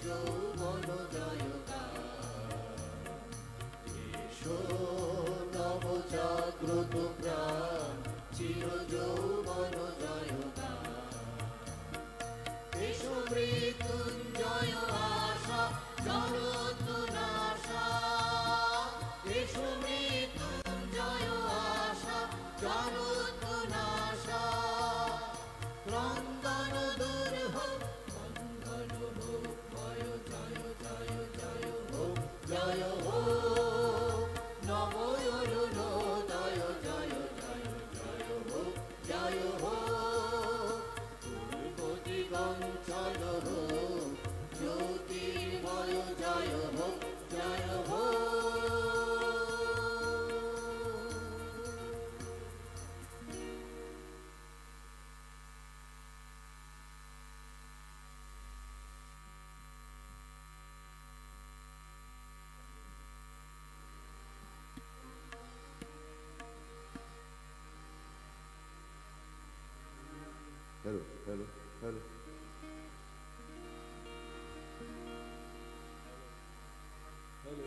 যৌবন জয়গান। এসো নবজাগ্রত প্রাণ চির যৌবন জয়গান। এসো মৃত্যুঞ্জয় আশা জড়োত্তনাশা, এসো মৃত্যুঞ্জয় আশা জড়োত্তনাশা। ক্রন্দন দূর হোক, মঙ্গল হোক, জয় জয় জয় জয় হোক, জয় হোক নব অরুণোদয়, জয় জয় জয় হোক, জয় হোক পূর্ব দিগঞ্চল হোক, জ্যোতির্ময় জয় হোক, জয় হোক। Hello, hello, hello. Hello.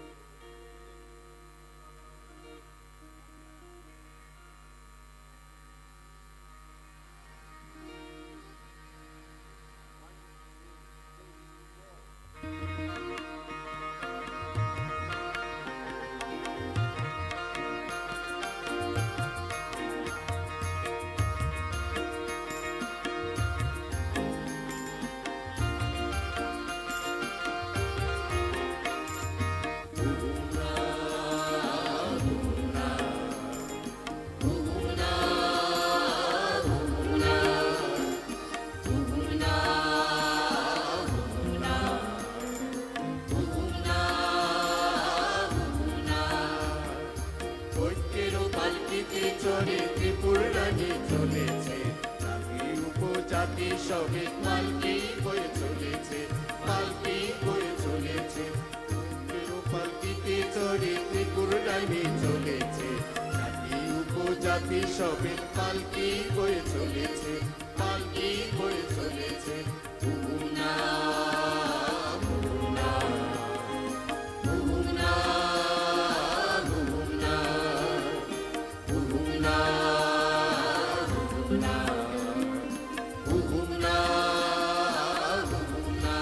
চলে ত্রিপুর রানী চলেছে, জাতি উপজাতি সবে পালকি বয়ে চলেছে, পালকি বয়ে চলেছে। পালকিতে চড়ে ত্রিপুর রানী চলেছে, জাতি উপজাতি সবে পালকি বয়ে চলেছে, পালকি বয়ে চলেছে। মুহুনা মুহুনা মুহুনা মুহুনা মুহুনা মুহুনা মুহুনা মুহুনা।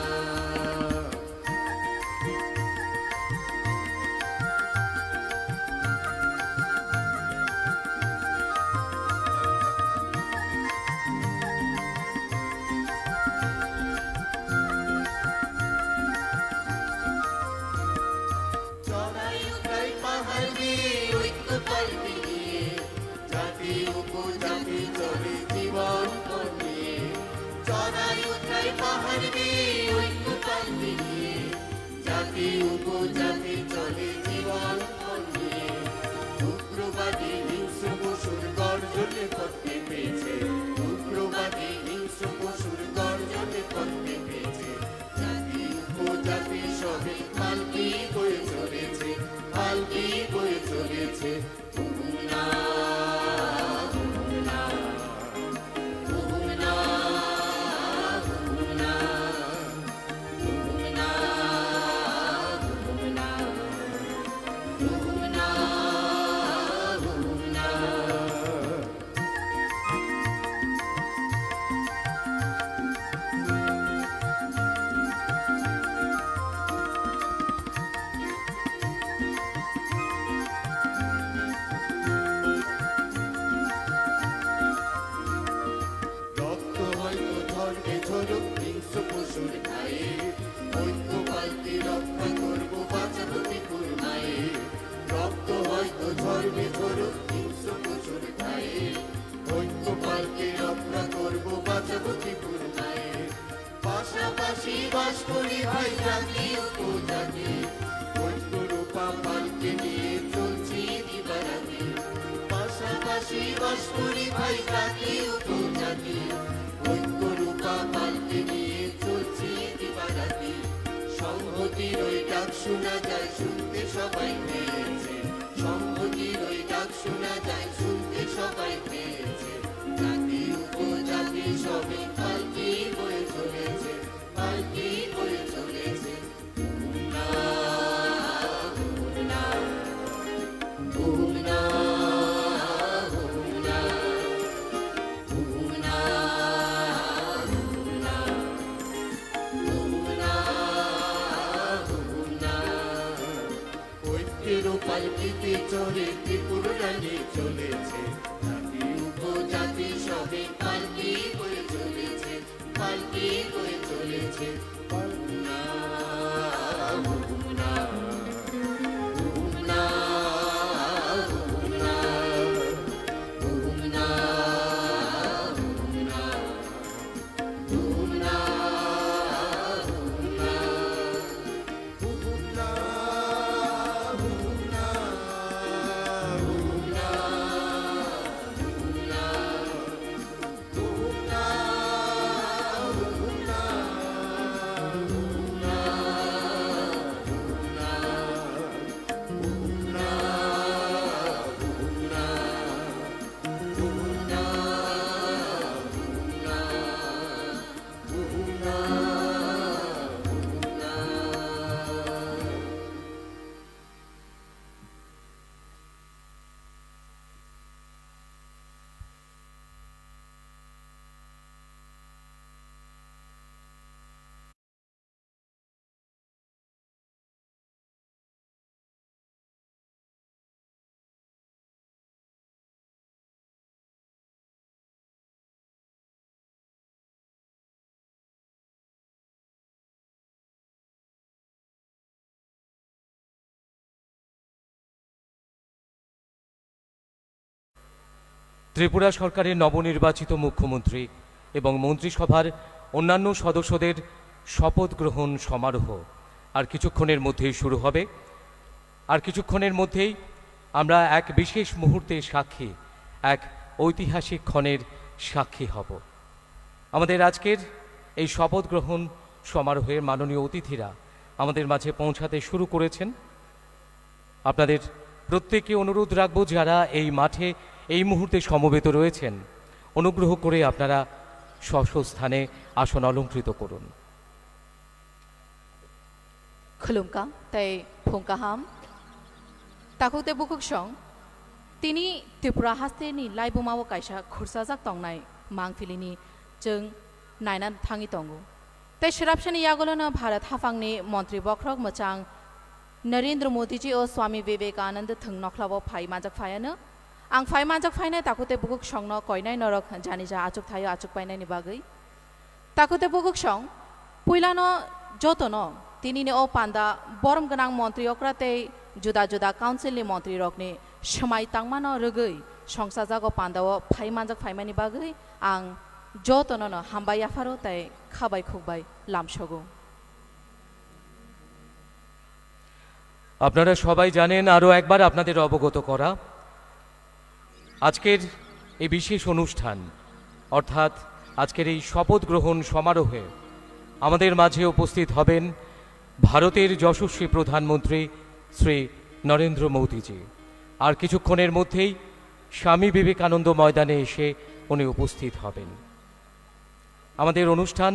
জাতি উপজাতি চলে জীবন নিয়ে, চড়াই উঠাই পাহাড় দিয়ে ঐক্য পাল্টি নিয়ে, জাতি উপজাতি চলে জীবন নিয়ে। উগ্রবাদী হিংস্র পশুর গর্জনে করতে পেয়েছে, উগ্রবাদী হিংস্র পশুর গর্জনে করতে পেয়েছে। জাতি উপজাতি সবে পালকি বয়ে চলেছে, পালকি বয়ে চলেছে। মুহুনা মুহুনা মুহুনা মুহুনা মুহুনা মুহুনা মুহুনা মুহুনা। ঝরুক হিংস্র পশুর গায়ে, ঐক্য পাল্টি রক্ষা করবো বাঁচাবো ত্রিপুর মায়ে। রক্ত হয়তো ঝরবে ঝরুক হিংস্র পশুর গায়ে, ঐক্য পাল্টি রক্ষা করবো বাঁচাবো ত্রিপুর মায়ে। পাশাপাশি বাস করি ভাই জাতি উপজাতি, ঐক্য রূপা পাল্টি নিয়ে চলছি দিবারাতি। পাশাপাশি বাস করি ভাই জাতি উপজাতি, ঐক্য রূপা পাল্টি নিয়ে চলছি দিবারাতি। সংহতির ওই ডাক শোনা যায়, শুনতে সবাই পেয়েছে, সংহতির ওই ডাক শোনা যায়, শুনতে সবাই পেয়েছে। জাতি উপজাতি সবে পালকি বয়ে চলেছে, পালকি বয়ে চলেছে। ঘরে ত্রিপুরা নিয়ে চলেছে, জাতি উপজাতি সবে পালকি হয়ে চলেছে, পালকি হয়ে চলেছে। হুমনা হুমনা হুমনা হুমনা হুমনা হুমনা হুমনা ত্রিপুরা সরকারের নবনির্বাচিত মুখ্যমন্ত্রী এবং মন্ত্রিসভার অন্যান্য সদস্যদের শপথ গ্রহণ সমারোহ আর কিছুক্ষণের মধ্যেই শুরু হবে। আর কিছুক্ষণের মধ্যেই আমরা এক বিশেষ মুহূর্তের সাক্ষী, এক ঐতিহাসিক ক্ষণের সাক্ষী হব। আমাদের আজকের এই শপথ গ্রহণ সমারোহের মাননীয় অতিথিরা আমাদের মাঝে পৌঁছাতে শুরু করেছেন। আপনাদের প্রত্যেককে অনুরোধ রাখব, যারা এই মাঠে এই মুহূর্তে সমবেত রয়েছেন, অনুগ্রহ করে আপনারা স্ব স্থানে আসন অলঙ্কৃত করুন। खुलुमका तै फुंकाहाम ताखुते बुकुक सं तिनी त्रिपुरा हास्तेनि लाइबुमाव कायसा खुरसाजाक तंनाय मांगफिलिनि जों नायना थाङि तंगो तै शराबसनि यागोलनो भारत हाफांनि मन्त्रि बख्रक मोचां नरेंद्र मोदीजी ओ स्वामी विवेकानंद थंनखलाव फाइ माजक फायानो आं फाइ माजक फायनाय ताखुते बुकुक संनो कयनाय नरक जानिजा आचुक थायो आचुक पायनायनि बागै ताखुते बुकुक सं पुइलानो जतनो तिनीने ओ पान्दा बरम गनां मन्त्रि अक्राते जुदा जुदा काउन्सिलनि मन्त्रि रकनि समाय तांमानो रोगै संसाजागो पान्दाओ फाइ मानजाक फाइमानि बागै आं जतनो हामबाय आफारो ताय खाबाय खुबाय लामसगो। আপনারা সবাই জানেন, আরও একবার আপনাদের অবগত করা, আজকের এই বিশেষ অনুষ্ঠান অর্থাৎ আজকের এই শপথ গ্রহণ সমারোহে আমাদের মাঝে উপস্থিত হবেন ভারতের যশস্বী প্রধানমন্ত্রী শ্রী নরেন্দ্র মোদীজি। আর কিছুক্ষণের মধ্যেই স্বামী বিবেকানন্দ ময়দানে এসে উনি উপস্থিত হবেন। আমাদের অনুষ্ঠান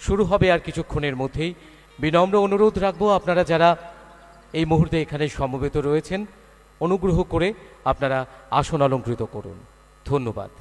শুরু হবে আর কিছুক্ষণের মধ্যেই। বিনম্র অনুরোধ রাখবো, আপনারা যারা এই মুহূর্তে এখানে সমবেত রয়েছেন, অনুগ্রহ করে আপনারা আসন অলঙ্কৃত করুন। ধন্যবাদ।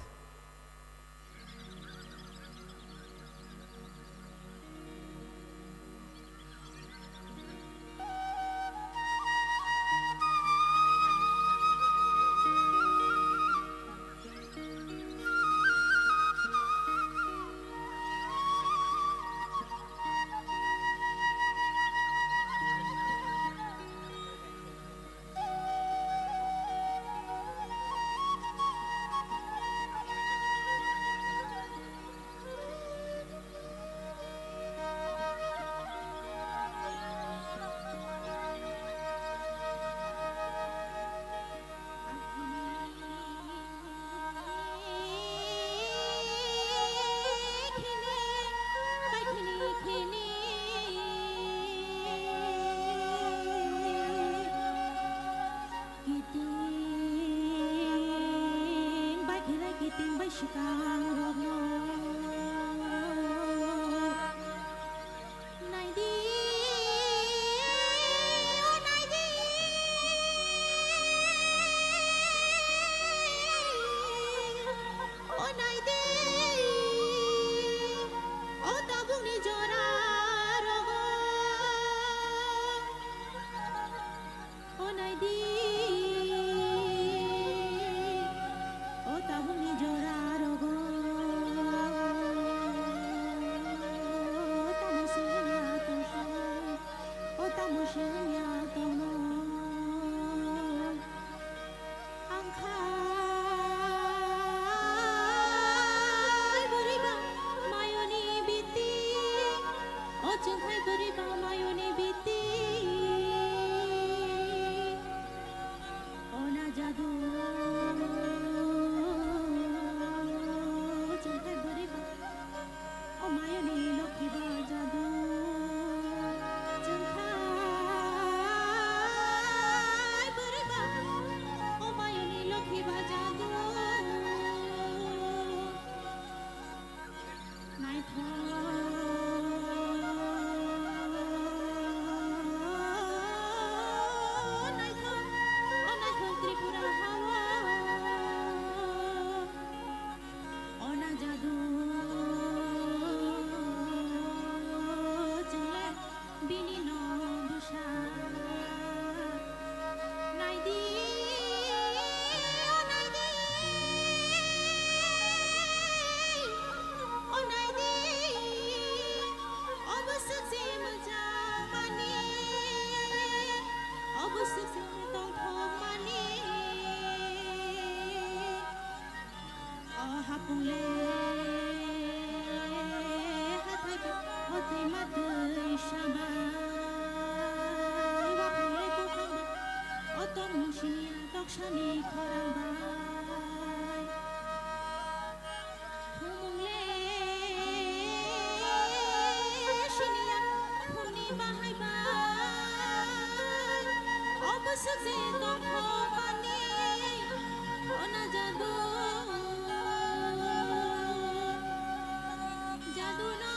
जोंहाय बोरैबा मायनि बिति अना जादु जोंहाय बोरैबा अमायनि लखिबा जादु जोंहाय बोरैबा अमायनि लखिबा जादु Shani Korambai Humle Shinia Huni Bahaibai Obasakse Tokho Mani Ona Jadu Jadu na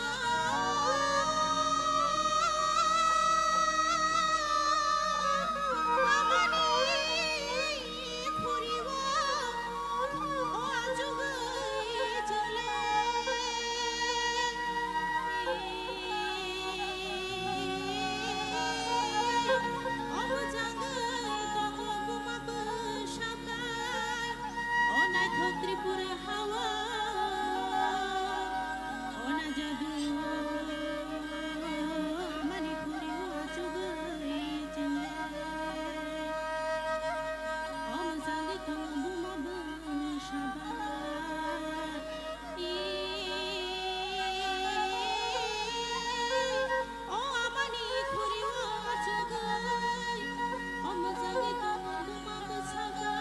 Tripura Hawa Ona Jadu Manipuri Wachugai Chinle Om Sangi Kumbu Mabu Shaba O Amani Kuri Wachugai Om Sangi Kumbu Mabu Shaba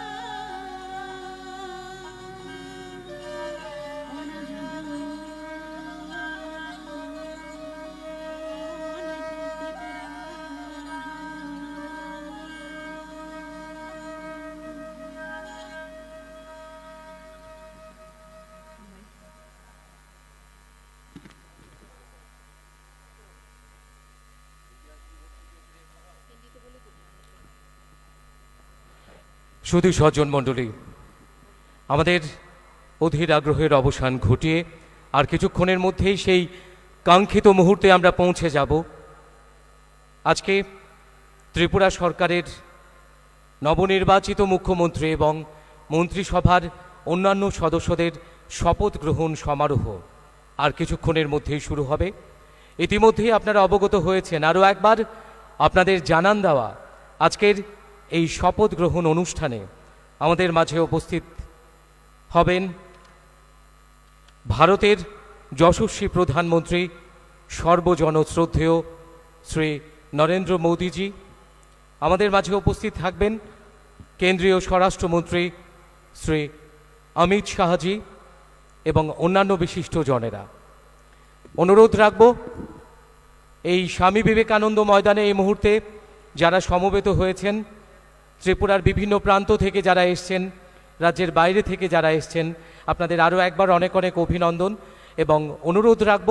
শুধু স্বজন মণ্ডলী আমাদের অধীর আগ্রহের অবসান ঘটিয়ে আর কিছুক্ষণের মধ্যেই সেই কাঙ্ক্ষিত মুহূর্তে আমরা পৌঁছে যাব। আজকে ত্রিপুরা সরকারের নবনির্বাচিত মুখ্যমন্ত্রী এবং মন্ত্রিসভার অন্যান্য সদস্যদের শপথ গ্রহণ সমারোহ আর কিছুক্ষণের মধ্যেই শুরু হবে। ইতিমধ্যেই আপনারা অবগত হয়েছেন, আরও একবার আপনাদের জানান দেওয়া, আজকের এই শপথ গ্রহণ অনুষ্ঠানে আমাদের মাঝে উপস্থিত হবেন ভারতের যশস্বী প্রধানমন্ত্রী সর্বজনশ্রদ্ধেয় শ্রী নরেন্দ্র মোদীজি। আমাদের মাঝে উপস্থিত থাকবেন কেন্দ্রীয় স্বরাষ্ট্রমন্ত্রী শ্রী অমিত শাহজি এবং অন্যান্য বিশিষ্ট জনেরা। অনুরোধ রাখব এই স্বামী বিবেকানন্দ ময়দানে এই মুহূর্তে যারা সমবেত হয়েছেন, ত্রিপুরার বিভিন্ন প্রান্ত থেকে যারা এসছেন, রাজ্যের বাইরে থেকে যারা এসছেন, আপনাদের আরও একবার অনেক অনেক অভিনন্দন এবং অনুরোধ রাখব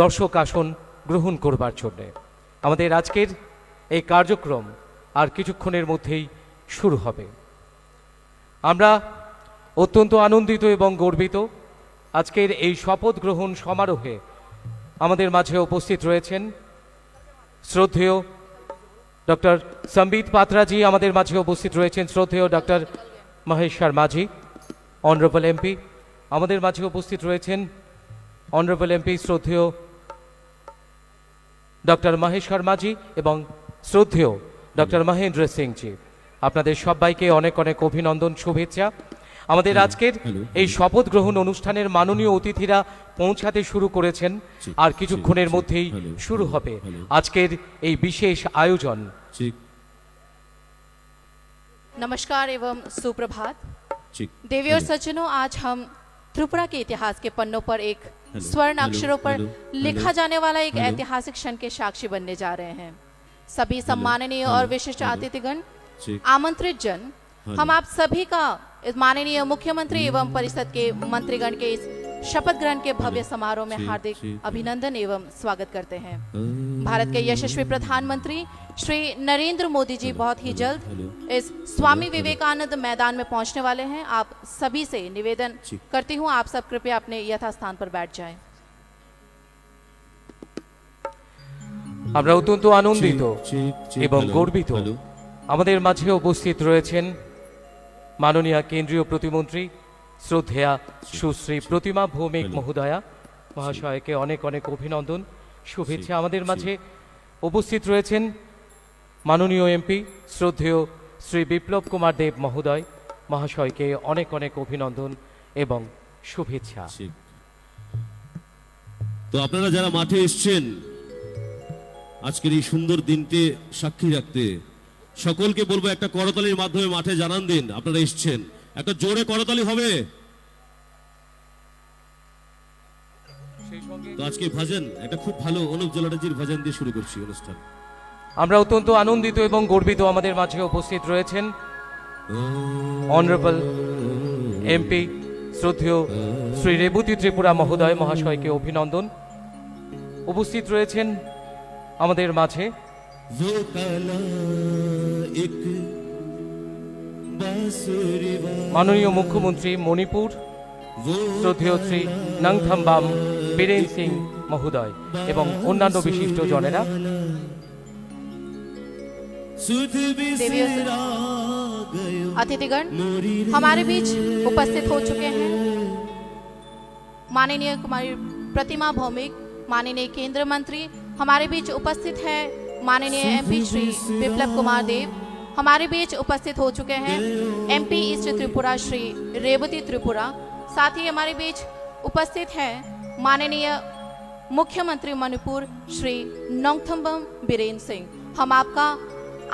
দর্শক আসন গ্রহণ করবার জন্যে। আমাদের আজকের এই কার্যক্রম আর কিছুক্ষণের মধ্যেই শুরু হবে। আমরা অত্যন্ত আনন্দিত এবং গর্বিত আজকের এই শপথ গ্রহণ সমারোহে আমাদের মাঝে উপস্থিত রয়েছেন শ্রদ্ধেয় ডক্টর সম্বিত পাত্রাজি, আমাদের মাঝে উপস্থিত রয়েছেন শ্রদ্ধেয় doctor Mahesh Sharmaji honourable MP, আমাদের মাঝে উপস্থিত রয়েছেন অনারেবল এমপি শ্রদ্ধেয় ডক্টর মহেশ শর্মাজি এবং শ্রদ্ধেয় ডক্টর মহেন্দ্র সিংজি। আপনাদের সবাইকে অনেক অনেক অভিনন্দন, শুভেচ্ছা। আমাদের আজকের হ্যালো। এই শপথ গ্রহণ অনুষ্ঠানের মাননীয় অতিথিরা পৌঁছাতে শুরু করেছেন ঠিক, আর কিছুক্ষণের ঠিক, মধ্যেই হ্যালো, শুরু হবে হ্যালো। আজকের এই বিশেষ আয়োজন। ঠিক नमस्कार एवं सुप्रभात। ঠিক देवी और হ্যালো। सज्जनों, आज हम त्रिपुरा के इतिहास के पन्नों पर एक हेलो, स्वर्ण हेलो, अक्षरों पर हेलो, लिखा हेलो, जाने वाला एक हेलो, ऐतिहासिक क्षण के साक्षी बनने जा रहे हैं। सभी सम्माननीय हेलो, और विशिष्ट हेलो, अतिथिगण, ঠিক आमंत्रित जन, हेलो। हम आप सभी का इस माननीय मुख्यमंत्री एवं परिषद के मंत्रीगण के इस शपथ ग्रहण के भव्य समारोह में जी, हार्दिक जी। अभिनंदन एवं स्वागत करते हैं। भारत के यशस्वी प्रधानमंत्री श्री नरेंद्र मोदी जी बहुत ही जल्द हेलो, इस स्वामी हेलो, विवेकानंद मैदान में पहुंचने वाले हैं। आप सभी से निवेदन जी। करती हूं, आप सब कृपया अपने यथास्थान पर बैठ जाएं। আমরা অত্যন্ত আনন্দিত ঠিক, ঠিক, এবং হ্যালো, গর্বিত হ্যালো। আমাদের মাঝে উপস্থিত রয়েছেন মাননীয় কেন্দ্রীয় প্রতিমন্ত্রী শ্রদ্ধেয়া সুশ্রী প্রতিমা ভৌমিক হ্যালো। মহোদয়া মহাশয়কে অনেক অনেক অভিনন্দন শুভেচ্ছা। আমাদের মাঝে উপস্থিত রয়েছেন মাননীয় এমপি শ্রদ্ধেয় শ্রী বিপ্লব কুমার দেব মহোদয় মহাশয়কে অনেক অনেক অভিনন্দন এবং শুভেচ্ছা। ঠিক। তো আপনারা যারা মাঠে এসছেন আজকের এই সুন্দর দিনকে সাক্ষী রাখতে সকলকে বলবো একটা করতালির মাধ্যমে মাঠে জানান দিন আপনারা এসছেন। একটা জোরে করতালি হবে। তো আজকে ভজন একটা খুব ভালো অনুপ জলাটাজির ভজন দিয়ে শুরু করছি অনুষ্ঠান। আমরা অত্যন্ত আনন্দিত এবং গর্বিত আমাদের মাঝে উপস্থিত রয়েছেন অনারেবল এমপি শ্রদ্ধেয় শ্রী রেবতী ত্রিপুরা মহোদয় মহাশয়কে অভিনন্দন। উপস্থিত রয়েছেন আমাদের মাঝে वो काला एक बांसुरी वाला, মাননীয় মুখ্যমন্ত্রী মণিপুর वो শ্রদ্ধেয় শ্রী নাংথাম্বাম বীরেন সিং মহোদয় এবং অন্যান্য বিশিষ্ট জনেরা। सुध बिसरा गयो अतिथिगण मोरी रे, हमारे बीच उपस्थित हो चुके हैं माननीय कुमारी प्रतिमा भौमिक, माननीय केंद्रीय मंत्री हमारे बीच उपस्थित है, माननीय एमपी श्री विप्लव कुमार देव हमारे बीच उपस्थित हो चुके हैं, एमपी ईस्ट त्रिपुरा श्री रेवती त्रिपुरा, साथ ही हमारे बीच उपस्थित हैं माननीय मुख्यमंत्री मणिपुर श्री नोंगथम्बम बीरेन सिंह। हम आपका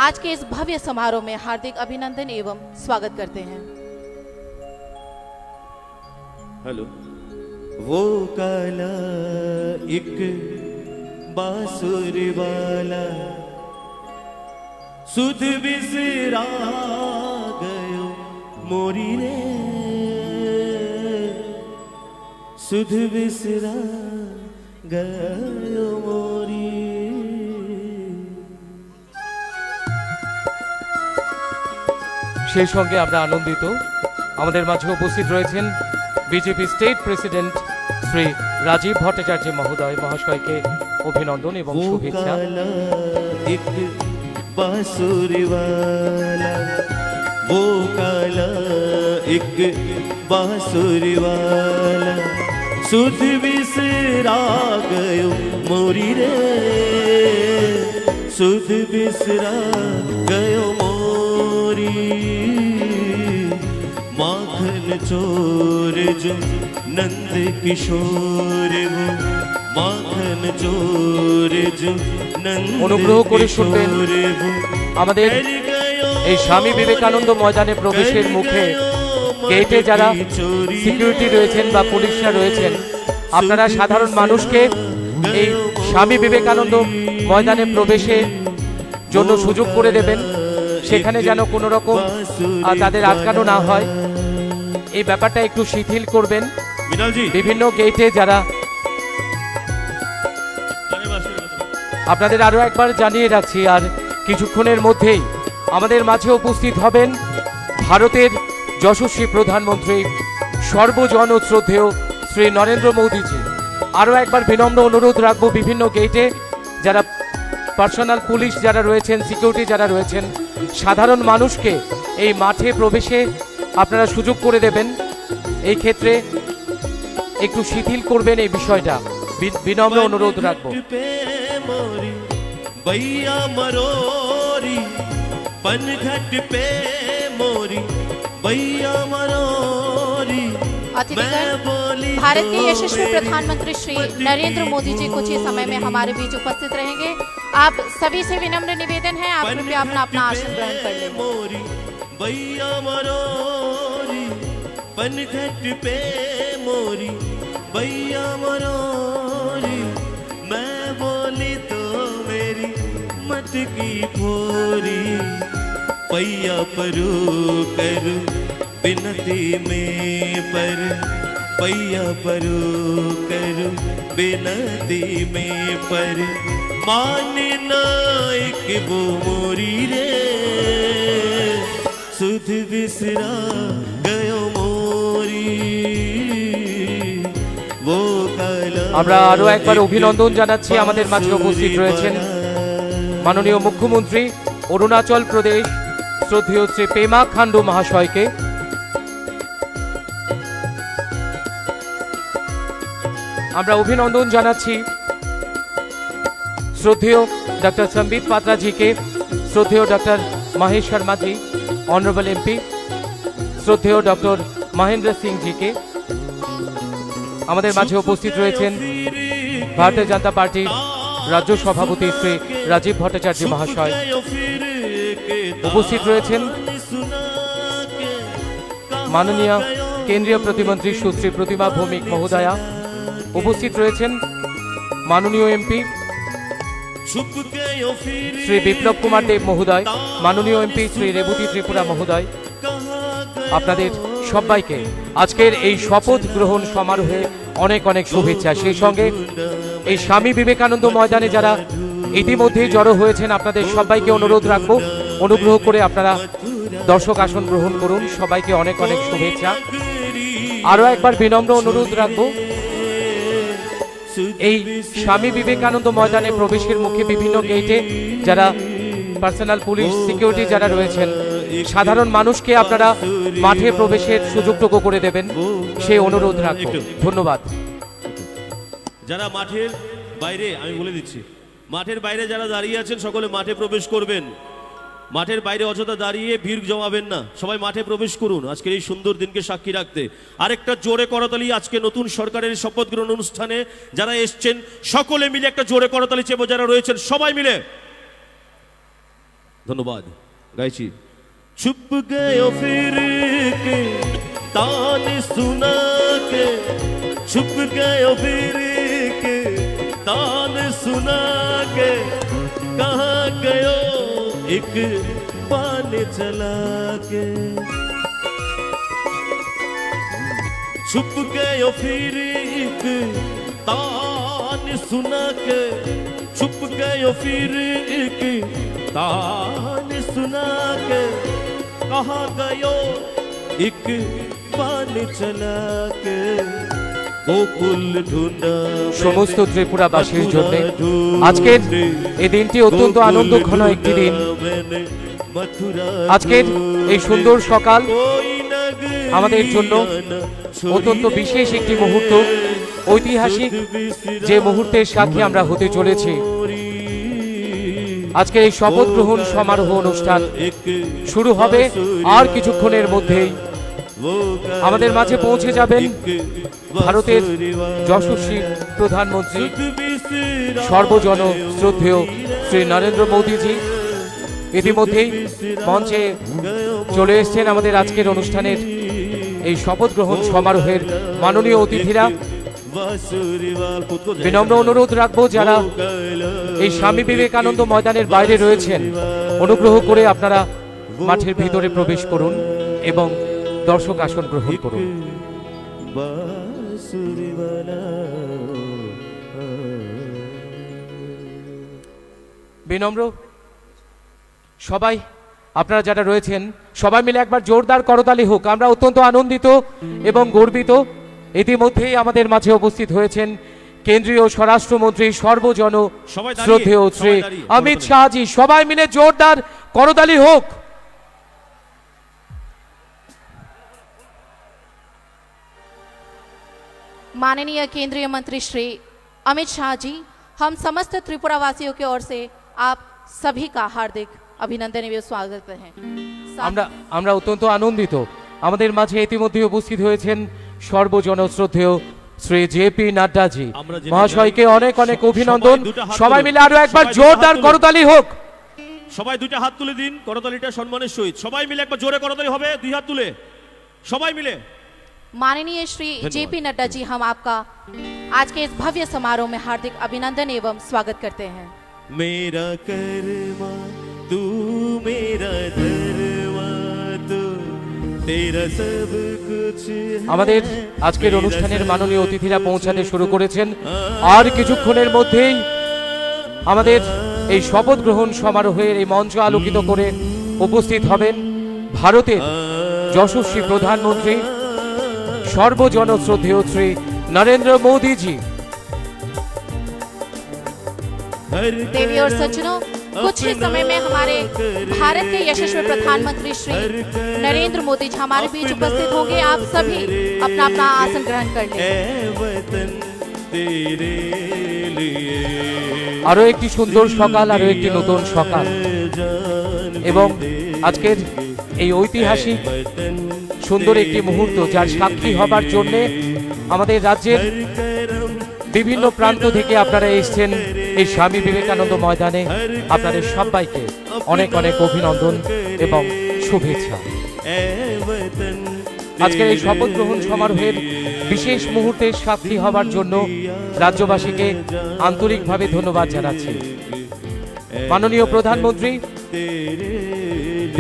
आज के इस भव्य समारोह में हार्दिक अभिनंदन एवं स्वागत करते हैं। हेलो। वो काला एक बांसुरी वाला सुध बिसरा गयो मोरी रे, सुध बिसरा गयो मोरी। সেই সঙ্গে আমরা আনন্দিত আমাদের মাঝে উপস্থিত রয়েছেন BJP state president Shri Rajib Bhattacharya মহোদয় মহাশয়কে অভিনন্দন এবং वो শুভেচ্ছা। काला एक बांसुरी वाला, वो काला एक बांसुरी वाला सुध बिसरा गयो मोरी रे, सुध बिसरा गयो मोरी। माखन चोर जो नंद किशोर वो, माखन चोर जो नंद অনুগ্রহ করে শুনবেন किशोर वो, আমাদের कर गयो এই স্বামী বিবেকানন্দ ময়দানে প্রবেশের মুখে গেটে যারা সিকিউরিটি রয়েছেন বা পুলিশরা রয়েছেন আপনারা সাধারণ মানুষকে এই স্বামী বিবেকানন্দ ময়দানে প্রবেশের জন্য সুযোগ করে দেবেন, সেখানে যেন কোনো রকম তাদের আটকানো না হয় এই ব্যাপারটা একটু শিথিল করবেন। मिनल जी বিভিন্ন গেটে যারা আপনাদের আরও একবার জানিয়ে রাখছি আর কিছুক্ষণের মধ্যেই আমাদের মাঝে উপস্থিত হবেন ভারতের যশস্বী প্রধানমন্ত্রী সর্বজন শ্রদ্ধেয় শ্রী নরেন্দ্র মোদীজি। আরও একবার বিনম্র অনুরোধ রাখবো বিভিন্ন গেটে যারা পার্সোনাল পুলিশ যারা রয়েছেন সিকিউরিটি যারা রয়েছেন সাধারণ মানুষকে এই মাঠে প্রবেশে আপনারা সুযোগ করে দেবেন, এই ক্ষেত্রে একটু শিথিল করবেন এই বিষয়টা বিনম্র অনুরোধ রাখবো। पे मोरी भैया मरोरी, पनघट पे मोरी भैया मरोरी। अतिथिगण, भारत के यशस्वी प्रधानमंत्री श्री नरेंद्र मोदी जी कुछ ही समय में हमारे बीच उपस्थित रहेंगे। आप सभी से विनम्र निवेदन है, आप कृपया अपना अपना आसन ग्रहण कर लें। मोरी भैया मरोरी पनघट पे मोरी भैया मरोरी, मैं बोली तो मेरी मटकी फोरी, पैया परू करू बिनती में पर, पैया परू करू बिनती में पर, माने नायक वो मोरी रे, सुध बिसरा गयो मोरी वो काला। আমরা আরো একবার অভিনন্দন জানাচ্ছি আমাদের মাঝে উপস্থিত রয়েছেন মাননীয় মুখ্যমন্ত্রী অরুণাচল প্রদেশ শ্রদ্ধেয় শ্রী পেমা খান্ডু মহাশয়কে। আমরা অভিনন্দন জানাচ্ছি শ্রদ্ধেয় ডক্টর সম্বিত পাত্রা জিকে, শ্রদ্ধেয় ডক্টর মহেশ শর্মা জি, অনারেবল এমপি, শ্রদ্ধেয় ডক্টর মহেন্দ্র সিং জিকে। আমাদের মাঝে উপস্থিত রয়েছেন ভারতীয় জনতা পার্টির রাজ্য সভাপতি শ্রী রাজীব ভট্টাচার্য মহাশয়। উপস্থিত রয়েছেন মাননীয় কেন্দ্রীয় প্রতিমন্ত্রী সুশ্রী প্রতিমা ভৌমিক মহোদয়া। উপস্থিত রয়েছেন মাননীয় এমপি শ্রী বিপ্লব কুমার দেব মহোদয়, মাননীয় এমপি শ্রী রেবতী ত্রিপুরা মহোদয়। আপনাদের সবাইকে আজকের এই শপথ গ্রহণ সমারোহে অনেক অনেক শুভেচ্ছা। সেই সঙ্গে এই স্বামী বিবেকানন্দ ময়দানে যারা ইতিমধ্যে জড়ো হয়েছেন আপনাদের সবাইকে অনুরোধ রাখবো, অনুগ্রহ করে আপনারা দর্শক আসন গ্রহণ করুন। সবাইকে অনেক অনেক শুভেচ্ছা। আরো একবার বিনম্র অনুরোধ রাখবো, এই স্বামী বিবেকানন্দ ময়দানে প্রবেশের মুখে বিভিন্ন গেটে যারা পার্সোনাল পুলিশ সিকিউরিটি যারা রয়েছেন, সাধারণ মানুষকে আপনারা মাঠে প্রবেশের সুযোগটুকু করে দেবেন, সেই অনুরোধ রাখবো। ধন্যবাদ। যারা মাঠের বাইরে, আমি বলে দিচ্ছি, মাঠের বাইরে যারা দাঁড়িয়ে আছেন সকলে মাঠে প্রবেশ করবেন। মাঠের বাইরে অযথা দাঁড়িয়ে ভিড় জমাবেন না, সবাই মাঠে প্রবেশ করুন আজকের এই সুন্দর দিনকে সাক্ষী রাখতে। আরেকটা জোরে করতালি আজকে নতুন সরকারের শপথ গ্রহণ অনুষ্ঠানে যারা এসছেন সকলে মিলে একটা জোরে করতালি চেবো, যারা রয়েছেন সবাই মিলে। ধন্যবাদ। গাইছি छुप गयो फिर के तान सुना के, छुप गयो फिर के तान सुना के, कहाँ गयो एक पान चला के, छुप गयो फिर एक तान सुना के, छुप गयो फिर एक तान सुना के, कहाँ गयो एक पान चला के, गोकुल ढूंढा সমস্ত ত্রিপুরাবাসীর জন্য আজকের এই দিনটি অত্যন্ত আনন্দঘন একটি দিন। আজকের এই সুন্দর সকাল আমাদের জন্য অত্যন্ত বিশেষ একটি মুহূর্ত, ঐতিহাসিক যে মুহূর্তের সাক্ষী আমরা হতে চলেছি। আজকের এই শপথ গ্রহণ সমারোহ অনুষ্ঠান শুরু হবে আর কিছুক্ষণের মধ্যেই। আমাদের মাঝে পৌঁছে যাবেন ভারতের যশস্বী প্রধানমন্ত্রী সর্বজন শ্রদ্ধেয় শ্রী নরেন্দ্র মোদীজি। ইতিমধ্যেই মঞ্চে চলে এসেছেন আমাদের আজকের অনুষ্ঠানের এই শপথ গ্রহণ সমারোহের মাননীয় অতিথিরা। বিনম্র অনুরোধ রাখবো যারা এই স্বামী বিবেকানন্দ ময়দানের বাইরে রয়েছেন, অনুগ্রহ করে আপনারা মাঠের ভিতরে প্রবেশ করুন এবং দর্শক আসন গ্রহণ করুন। বিনম্র সবাই আপনারা যারা রয়েছেন সবাই মিলে একবার জোরদার করতালি হোক। আমরা অত্যন্ত আনন্দিত এবং গর্বিত। ইতিমধ্যেই আমাদের মাঝে উপস্থিত হয়েছেন কেন্দ্রীয় স্বরাষ্ট্রমন্ত্রী সর্বজন শ্রদ্ধেয় শ্রী অমিত শাহজি। সবাই মিলে জোরদার করতালি হোক। माननीय केंद्रीय मंत्री श्री अमित शाह जी, हम समस्त त्रिपुरा वासियों की ओर से आप सभी का हार्दिक अभिनंदन एवं स्वागत हैं। আমরা অত্যন্ত আনন্দিত। আমাদের মাঝে ইতিমধ্যে উপস্থিত হয়েছেন সর্বজন শ্রদ্ধেয় শ্রী জেপি নাড্ডাজি আমরা জেনে মহাশয়কে যাই, অনেক অনেক সবাই অভিনন্দন। দুটো হাত সবাই তুলুন। মিলে আরো একবার সবাই দুটো জোরদার হাত তুলুন। করতালি হোক। সবাই দুইটা হাত তুলে দিন, করতালিটা সম্মানের সহিত সবাই মিলে একবার জোরে করতালি হবে, দুই হাত তুলে সবাই মিলে। माननीय श्री जेपी नड्डा जी, हम आपका आज के इस भव्य समारोह में हार्दिक अभिनंदन एवं स्वागत करते हैं। मेरा कर्मा तू मेरा धर्मा तू तेरा सब कुछ है। আমাদের আজকের অনুষ্ঠানের মাননীয় অতিথিরা পৌঁছাতে শুরু করেছেন। আর কিছুক্ষণের মধ্যেই আমাদের এই শপথ গ্রহণ সমারোহের এই মঞ্চ আলোকিত করে উপস্থিত হবেন ভারতের যশস্বী প্রধানমন্ত্রী সর্বজন শ্রদ্ধেয় শ্রী নরেন্দ্র মোদীজি। हर देवी और सज्जनों, कुछ ही समय में हमारे भारत के यशस्वी प्रधानमंत्री श्री नरेंद्र मोदी जी हमारे बीच उपस्थित होंगे। आप सभी अपना अपना आसन ग्रहण कर लें। ए वतन तेरे लिए আরো একটি সুন্দর সকাল, আরো একটি নতুন সকাল जान এবং আজকের এই ঐতিহাসিক वतन সুন্দর একটি মুহূর্ত যার সাক্ষী হবার জন্য আমাদের রাজ্যের करम বিভিন্ন প্রান্ত থেকে আপনারা এসেছেন এই স্বামী বিবেকানন্দ ময়দানে। আপনাদের সবাইকে অনেক অনেক অভিনন্দন এবং শুভেচ্ছা। ए वतन আজকের এই শপথ গ্রহণ সমারোহের বিশেষ মুহূর্তের সাক্ষী হবার জন্য রাজ্যবাসীকে আন্তরিকভাবে ধন্যবাদ জানাচ্ছি। মাননীয় প্রধানমন্ত্রী,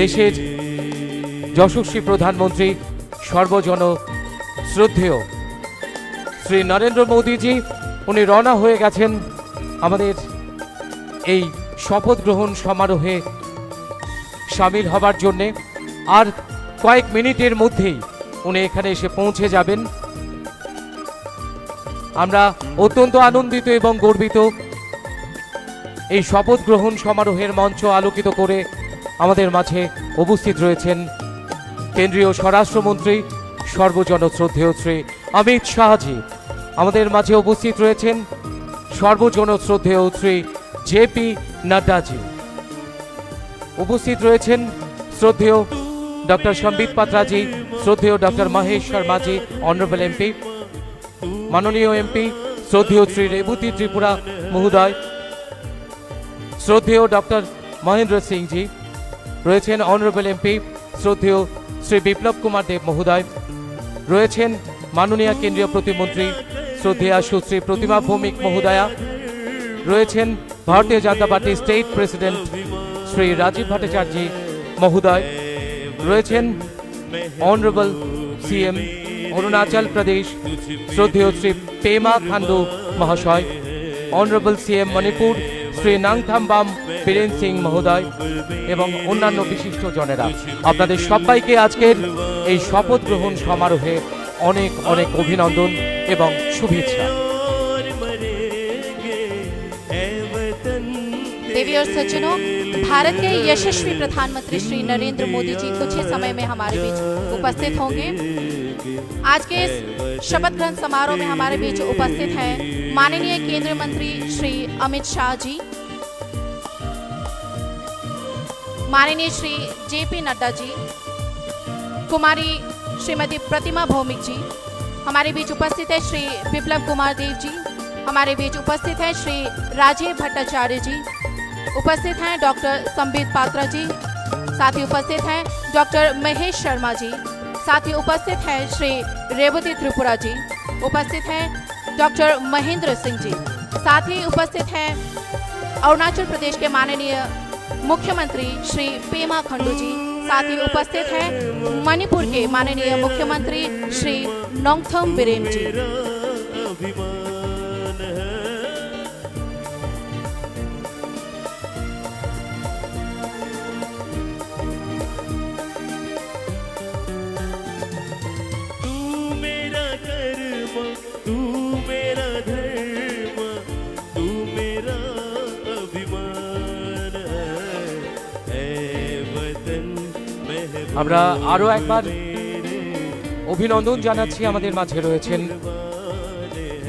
দেশের যশস্বী প্রধানমন্ত্রী সর্বজন শ্রদ্ধেয় শ্রী নরেন্দ্র মোদীজি, উনি রওনা হয়ে গেছেন আমাদের এই শপথ গ্রহণ সমারোহে সামিল হবার জন্যে। আর কয়েক মিনিটের মধ্যেই উনি এখানে এসে পৌঁছে যাবেন। আমরা অত্যন্ত আনন্দিত এবং গর্বিত। এই শপথ গ্রহণ সমারোহের মঞ্চ আলোকিত করে আমাদের মাঝে উপস্থিত রয়েছেন কেন্দ্রীয় স্বরাষ্ট্রমন্ত্রী সর্বজন শ্রদ্ধেয় শ্রী অমিত শাহজি। আমাদের মাঝে উপস্থিত রয়েছেন সর্বজন শ্রদ্ধেয় শ্রী জেপি নাড্ডাজি। উপস্থিত রয়েছেন শ্রদ্ধেয় ডক্টর সম্বিত পাত্রাজি, শ্রদ্ধেয় doctor Mahesh Sharmaji, honourable MP, মাননীয় এমপি শ্রদ্ধেয় শ্রী রেবতী ত্রিপুরা মহোদয়, শ্রদ্ধেয় ডক্টর মহেন্দ্র সিংজি রয়েছেন, অনারেবল এমপি শ্রদ্ধেয় শ্রী বিপ্লব কুমার দেব মহোদয় রয়েছেন, মাননীয় কেন্দ্রীয় প্রতিমন্ত্রী শ্রদ্ধেয়া সুশ্রী প্রতিমা ভৌমিক মহোদয়া রয়েছেন, Bharatiya Janata party state president Shri Rajib Bhattacharya মহোদয় রয়েছেন, অনারেবল সিএম অরুণাচল প্রদেশ শ্রদ্ধেয় শ্রী পেমা খান্ডু মহাশয়, অনারেবল সিএম মণিপুর শ্রী নাংথামবাম বীরেন সিং মহোদয় এবং অন্যান্য বিশিষ্ট জনেরা। আপনাদের সবাইকে আজকের এই শপথ গ্রহণ সমারোহে অনেক অনেক অভিনন্দন এবং শুভেচ্ছা। और मरेंगे ए वतन देवी और सज्जनों, भारत के यशस्वी प्रधानमंत्री श्री नरेंद्र मोदी जी कुछ ही समय में हमारे बीच उपस्थित होंगे। आज के इस शपथ ग्रहण समारोह में हमारे बीच उपस्थित हैं माननीय केंद्रीय मंत्री श्री अमित शाह जी, माननीय श्री जेपी नड्डा जी, कुमारी श्रीमती प्रतिमा भौमिक जी, हमारे बीच उपस्थित है श्री बिप्लब कुमार देव जी, हमारे बीच उपस्थित है श्री राजीव भट्टाचार्य जी, उपस्थित हैं डॉक्टर संबित पात्रा जी, साथ ही उपस्थित हैं डॉक्टर महेश शर्मा जी, साथ ही उपस्थित हैं श्री रेवती त्रिपुरा जी, उपस्थित हैं डॉक्टर महेंद्र सिंह जी, साथ ही उपस्थित हैं अरुणाचल प्रदेश के माननीय मुख्यमंत्री श्री पेमा खंडू जी, साथ ही उपस्थित हैं मणिपुर के माननीय मुख्यमंत्री श्री नोंगथम बिरेन जी। अभिमान है तू मेरा कर्म तू मेरा धर्म तू मेरा अभिमान है ए वतन मेहमान আমরা আরো একবার অভিনন্দন জানাচ্ছি। আমাদের মাঝে রয়েছেন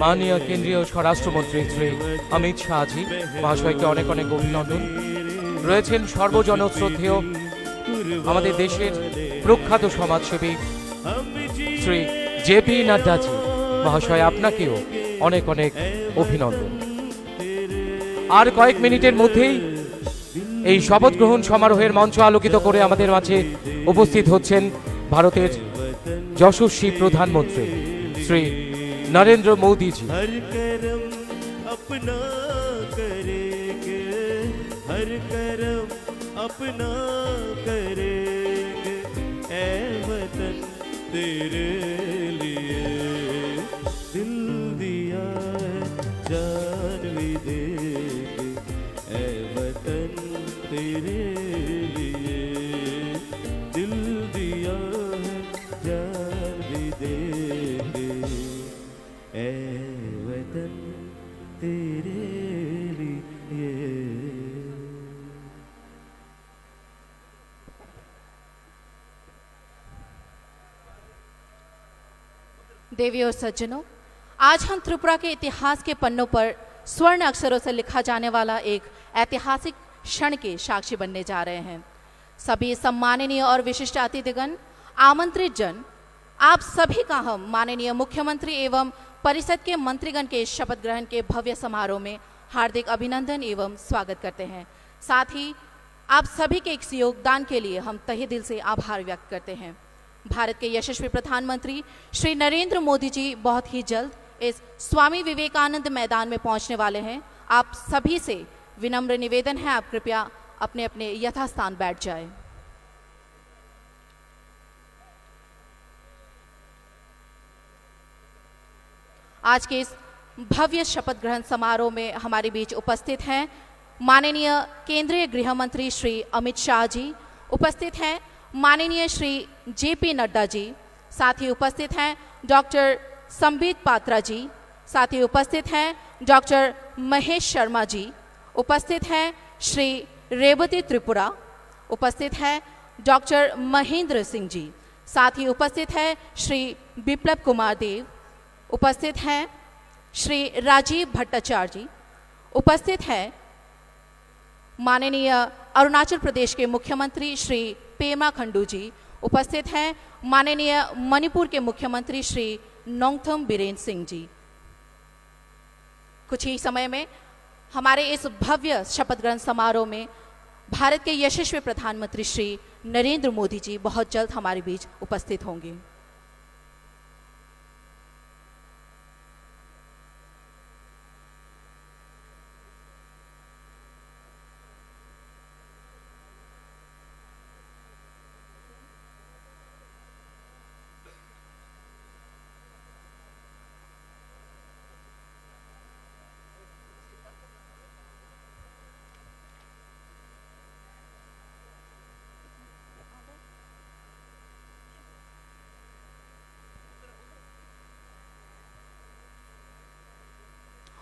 মাননীয় কেন্দ্রীয় স্বরাষ্ট্রমন্ত্রী শ্রী অমিত শাহজি মহাশয়কে অনেক অনেক অভিনন্দন। রয়েছেন সর্বজন শ্রদ্ধেয় আমাদের দেশের প্রখ্যাত সমাজসেবী শ্রী জেপি নাড্ডাজি মহাশয়, আপনাকেও অনেক অনেক অভিনন্দন। আর কয়েক মিনিটের মধ্যেই এই শপথ গ্রহণ সমারোহের মঞ্চ আলোকিত করে আমাদের মাঝে উপস্থিত হচ্ছেন ভারতের যশস্বী প্রধানমন্ত্রী শ্রী নরেন্দ্র মোদীজি। हर करम अपना करेंगे, हर करम अपना करेंगे, ऐ वतन तेरे लिए दिल दिया है, जान भी देंगे, ऐ वतन तेरे लिए दिल दिया है, जान भी देंगे, ऐ वतन तेरे लिए। देवी और सज्जनों, आज हम त्रिपुरा के इतिहास के पन्नों पर स्वर्ण अक्षरों से लिखा जाने वाला एक ऐतिहासिक क्षण के साक्षी बनने जा रहे हैं। सभी सम्माननीय और विशिष्ट अतिथिगण, आमंत्रित जन, आप सभी का हम माननीय मुख्यमंत्री एवं परिषद के मंत्रीगण के शपथ ग्रहण के भव्य समारोह में हार्दिक अभिनंदन एवं स्वागत करते हैं। साथ ही आप सभी के इस योगदान के लिए हम तहे दिल से आभार व्यक्त करते हैं। भारत के यशस्वी प्रधानमंत्री श्री नरेंद्र मोदी जी बहुत ही जल्द इस स्वामी विवेकानंद मैदान में पहुंचने वाले हैं। आप सभी से विनम्र निवेदन है, आप कृपया अपने अपने यथास्थान बैठ जाएं। आज के इस भव्य शपथ ग्रहण समारोह में हमारे बीच उपस्थित हैं माननीय केंद्रीय गृह मंत्री श्री अमित शाह जी, उपस्थित हैं माननीय श्री जेपी नड्डा जी, साथ ही उपस्थित हैं डॉक्टर संबित पात्रा जी, साथ ही उपस्थित हैं डॉक्टर महेश शर्मा जी, उपस्थित हैं श्री रेवती त्रिपुरा, उपस्थित हैं डॉक्टर महेंद्र सिंह जी, साथ ही उपस्थित हैं श्री बिप्लब कुमार देव, उपस्थित हैं श्री राजीव भट्टाचार्य जी, उपस्थित हैं माननीय अरुणाचल प्रदेश के मुख्यमंत्री श्री पेमा खंडू जी, उपस्थित हैं माननीय मणिपुर के मुख्यमंत्री श्री नोंगथम बीरेन सिंह जी। कुछ ही समय में हमारे इस भव्य शपथ ग्रहण समारोह में भारत के यशस्वी प्रधानमंत्री श्री नरेंद्र मोदी जी बहुत जल्द हमारे बीच उपस्थित होंगे।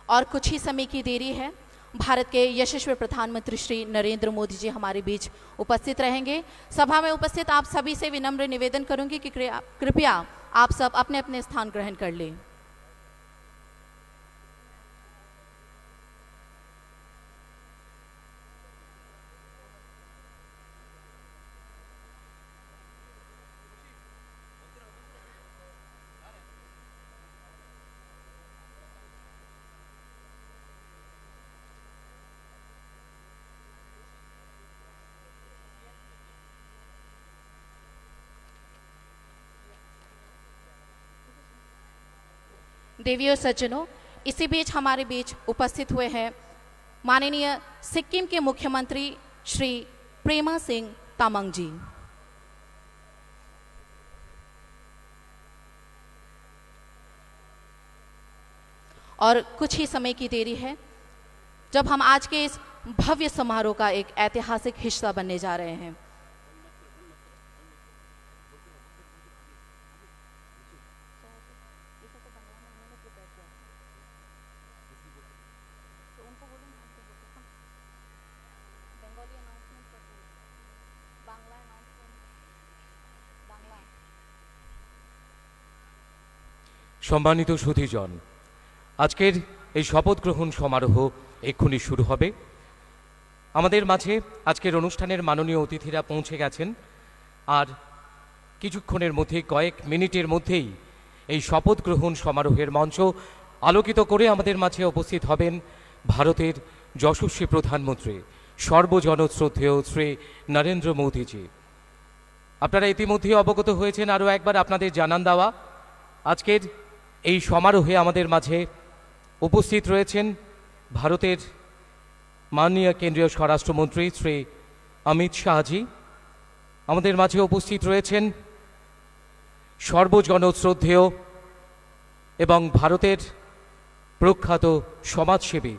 और कुछ ही समय की देरी है, भारत के यशस्वी प्रधानमंत्री श्री नरेंद्र मोदी जी हमारे बीच उपस्थित रहेंगे। सभा में उपस्थित आप सभी से विनम्र निवेदन करूंगी कि कृपया आप सब अपने अपने स्थान ग्रहण कर लें। देवी और सज्जनों, इसी बीच हमारे बीच उपस्थित हुए हैं माननीय सिक्किम के मुख्यमंत्री श्री प्रेमा सिंह तामांग जी। और कुछ ही समय की देरी है जब हम आज के इस भव्य समारोह का एक ऐतिहासिक हिस्सा बनने जा रहे हैं। সম্মানিত সুধীজন, আজকের এই শপথ গ্রহণ সমারোহ এক্ষুনি শুরু হবে। আমাদের মাঝে আজকের অনুষ্ঠানের মাননীয় অতিথিরা পৌঁছে গেছেন, আর কিছুক্ষণের মধ্যে কয়েক মিনিটের মধ্যেই এই শপথ গ্রহণ সমারোহের মঞ্চ আলোকিত করে আমাদের মাঝে উপস্থিত হবেন ভারতের যশস্বী প্রধানমন্ত্রী সর্বজনশ্রদ্ধেয় শ্রী নরেন্দ্র মোদীজি। আপনারা ইতিমধ্যে অবগত হয়েছেন, আরও একবার আপনাদের জানান দেওয়া, আজকের এই সমারোহে আমাদের মাঝে উপস্থিত রয়েছেন ভারতের মাননীয় কেন্দ্রীয় স্বরাষ্ট্রমন্ত্রী শ্রী অমিত শাহজি। আমাদের মাঝে উপস্থিত রয়েছেন সর্বজনশ্রদ্ধেয় এবং ভারতের প্রখ্যাত সমাজসেবী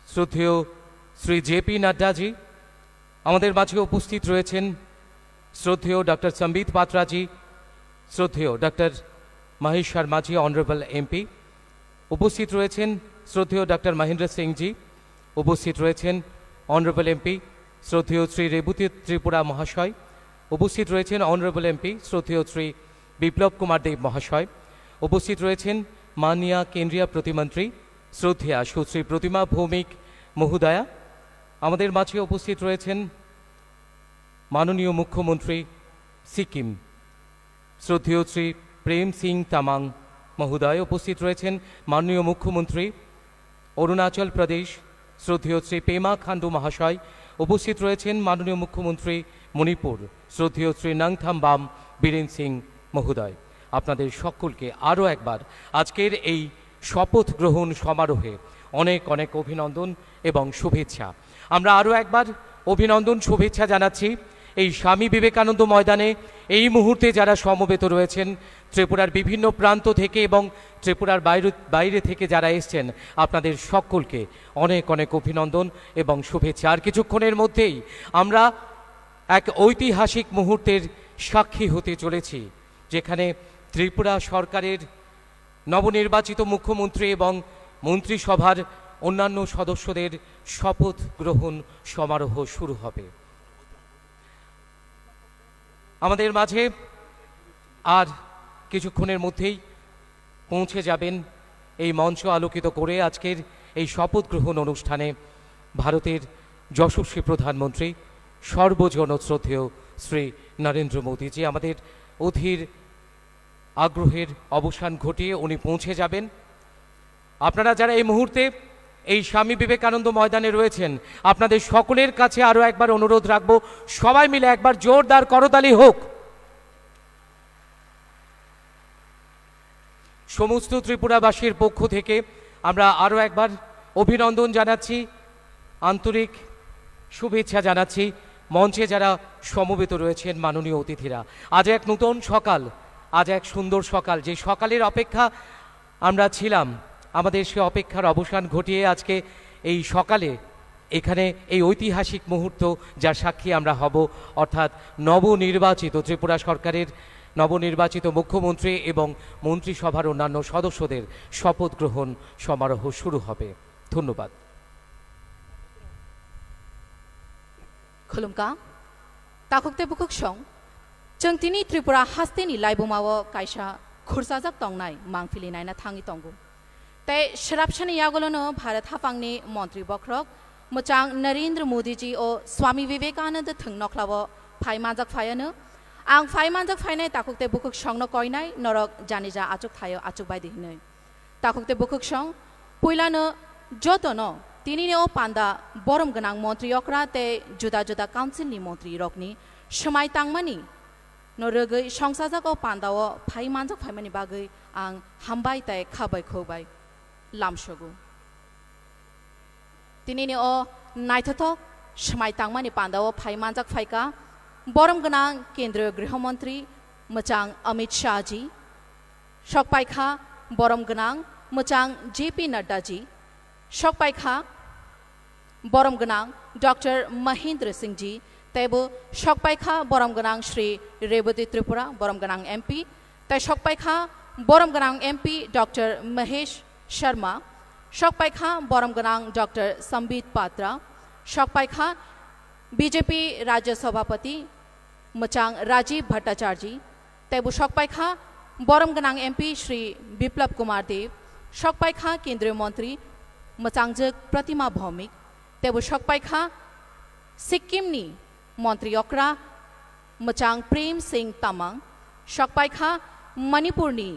শ্রদ্ধেয় শ্রী জেপি নাড্ডাজি। আমাদের মাঝে উপস্থিত রয়েছেন শ্রদ্ধেয় ডক্টর সম্বিত পাত্রাজি, শ্রদ্ধেয় doctor Mahesh Sharmaji honourable MP. উপস্থিত রয়েছেন শ্রদ্ধেয় ডক্টর মহেন্দ্র সিংজি। উপস্থিত রয়েছেন অনারেবল এমপি শ্রদ্ধেয় শ্রী রেবতী ত্রিপুরা মহাশয়। উপস্থিত রয়েছেন অনারেবল এমপি শ্রদ্ধেয় শ্রী বিপ্লব কুমার দেব মহাশয়। উপস্থিত রয়েছেন মাননীয় কেন্দ্রীয় প্রতিমন্ত্রী শ্রদ্ধেয়া সুশ্রী প্রতিমা ভৌমিক মহোদয়া। আমাদের মাঝে উপস্থিত রয়েছেন মাননীয় মুখ্যমন্ত্রী সিকিম শ্রদ্ধেয় শ্রী প্রেম সিং তামাং মহোদয়। উপস্থিত রয়েছেন মাননীয় মুখ্যমন্ত্রী অরুণাচল প্রদেশ শ্রদ্ধেয় শ্রী পেমা খান্ডু মহাশয়। উপস্থিত রয়েছেন মাননীয় মুখ্যমন্ত্রী মণিপুর শ্রদ্ধেয় শ্রী নংথাম্বাম বীরেন সিং মহোদয়। আপনাদের সকলকে আরও একবার আজকের এই শপথ গ্রহণ সমারোহে অনেক অনেক অভিনন্দন এবং শুভেচ্ছা। আমরা আরও একবার অভিনন্দন শুভেচ্ছা জানাচ্ছি এই স্বামী বিবেকানন্দ ময়দানে এই মুহূর্তে যারা সমবেত রয়েছেন ত্রিপুরার বিভিন্ন প্রান্ত থেকে এবং ত্রিপুরার বাইরে থেকে যারা এসছেন, আপনাদের সকলকে অনেক অনেক অভিনন্দন এবং শুভেচ্ছা। আর কিছুক্ষণের মধ্যেই আমরা এক ঐতিহাসিক মুহূর্তের সাক্ষী হতে চলেছি, যেখানে ত্রিপুরা সরকারের নবনির্বাচিত মুখ্যমন্ত্রী এবং মন্ত্রিসভার অন্যান্য সদস্যদের শপথ গ্রহণ সমারোহ শুরু হবে। আমাদের মাঝে আর কিছুক্ষণের মধ্যেই পৌঁছে যাবেন এই মঞ্চ আলোকিত করে আজকের এই শপথ গ্রহণ অনুষ্ঠানে ভারতের যশস্বী প্রধানমন্ত্রী সর্বজনশ্রদ্ধেয় শ্রী নরেন্দ্র মোদীজি। আমাদের অধীর আগ্রহের অবসান ঘটিয়ে উনি পৌঁছে যাবেন। আপনারা যারা এই মুহূর্তে এই স্বামী বিবেকানন্দ ময়দানে রয়েছেন, আপনাদের সকলের কাছে আরও একবার অনুরোধ রাখব, সবাই মিলে একবার জোরদার করতালি হোক। সমস্ত ত্রিপুরাবাসীর পক্ষ থেকে আমরা আরও একবার অভিনন্দন জানাচ্ছি, আন্তরিক শুভেচ্ছা জানাচ্ছি মঞ্চে যারা সমবেত রয়েছেন মাননীয় অতিথিরা। আজ এক নতুন সকাল, আজ এক সুন্দর সকাল, যে সকালের অপেক্ষা আমরা ছিলাম, আমাদের সে অপেক্ষার অবসান ঘটিয়ে আজকে এই সকালে এখানে এই ঐতিহাসিক মুহূর্ত যার সাক্ষী আমরা হব, অর্থাৎ নবনির্বাচিত ত্রিপুরা সরকারের নবনির্বাচিত মুখ্যমন্ত্রী এবং মন্ত্রিসভার অন্যান্য সদস্যদের শপথ গ্রহণ সমারোহ শুরু হবে। ধন্যবাদ। खुलुमका ताखुकते बुकुक सं जों तिनि त्रिपुरा हास्तेनि लाइबुमावो कायसा खुरसाजाक तंनाय मांगफिलि नायना थाङि तंगु तै शराबसानि यागोलोनो भारत हाफांनि मन्त्रि बख्रक मोचां नरेंद्र मोदीजी ओ स्वामी विवेकानंद थंनख्लावो फाइमाजाक फायनो आं फाइमाजाक फायनाय ताखुकते बुकुक संनो कयनाय नरक जानिजा आचुक थायो आचुक बायदि हिनै ताखुकते बुकुक सं पुइलानो जतनो तिनिनो पान्दा बरम गनां मन्त्रि अक्रा ते जुदा जुदा काउन्सिलनि मन्त्रि रकनि समाय तांमानि नरगै संसाजाक पान्दाव फाइमानजाक फाइमानि बागै आं हामबाय ताय खाबाय खोबाय लामसगु तिनिनो अ नायथथक समाय तांमानि पान्दाव फाइमानजाक फाइका बरम गनां केन्द्रीय गृहमन्त्री मोचां अमित शाहजी सकपाइखा बरम गनां मोचां जेपी नड्डाजी सकपाइखा बरम गनां डॉक्टर महेंद्र सिंह जी तैबो सकपाइखा बरम गनां श्री रेवती त्रिपुरा बरम गनां एमपी तै सकपाइखा बरम गनां एमपी डॉक्टर महेश शर्मा सकपाइखा बरम गनां डॉक्टर संबित पात्रा सकपाइखा बीजेपी राज्य सभापति मोचां राजीव भट्टाचार्य तैबो सकपाइखा बरम गनां एमपी श्री बिप्लब कुमार देव सकपाइखा केंद्रीय मंत्री मोचांजक प्रतिमा भौमिक तेबो सकपाइखा सिक्किमनि मन्त्री अक्रा मोचां प्रेम सिंह तामाङ सकपाइखा मणिपुरनि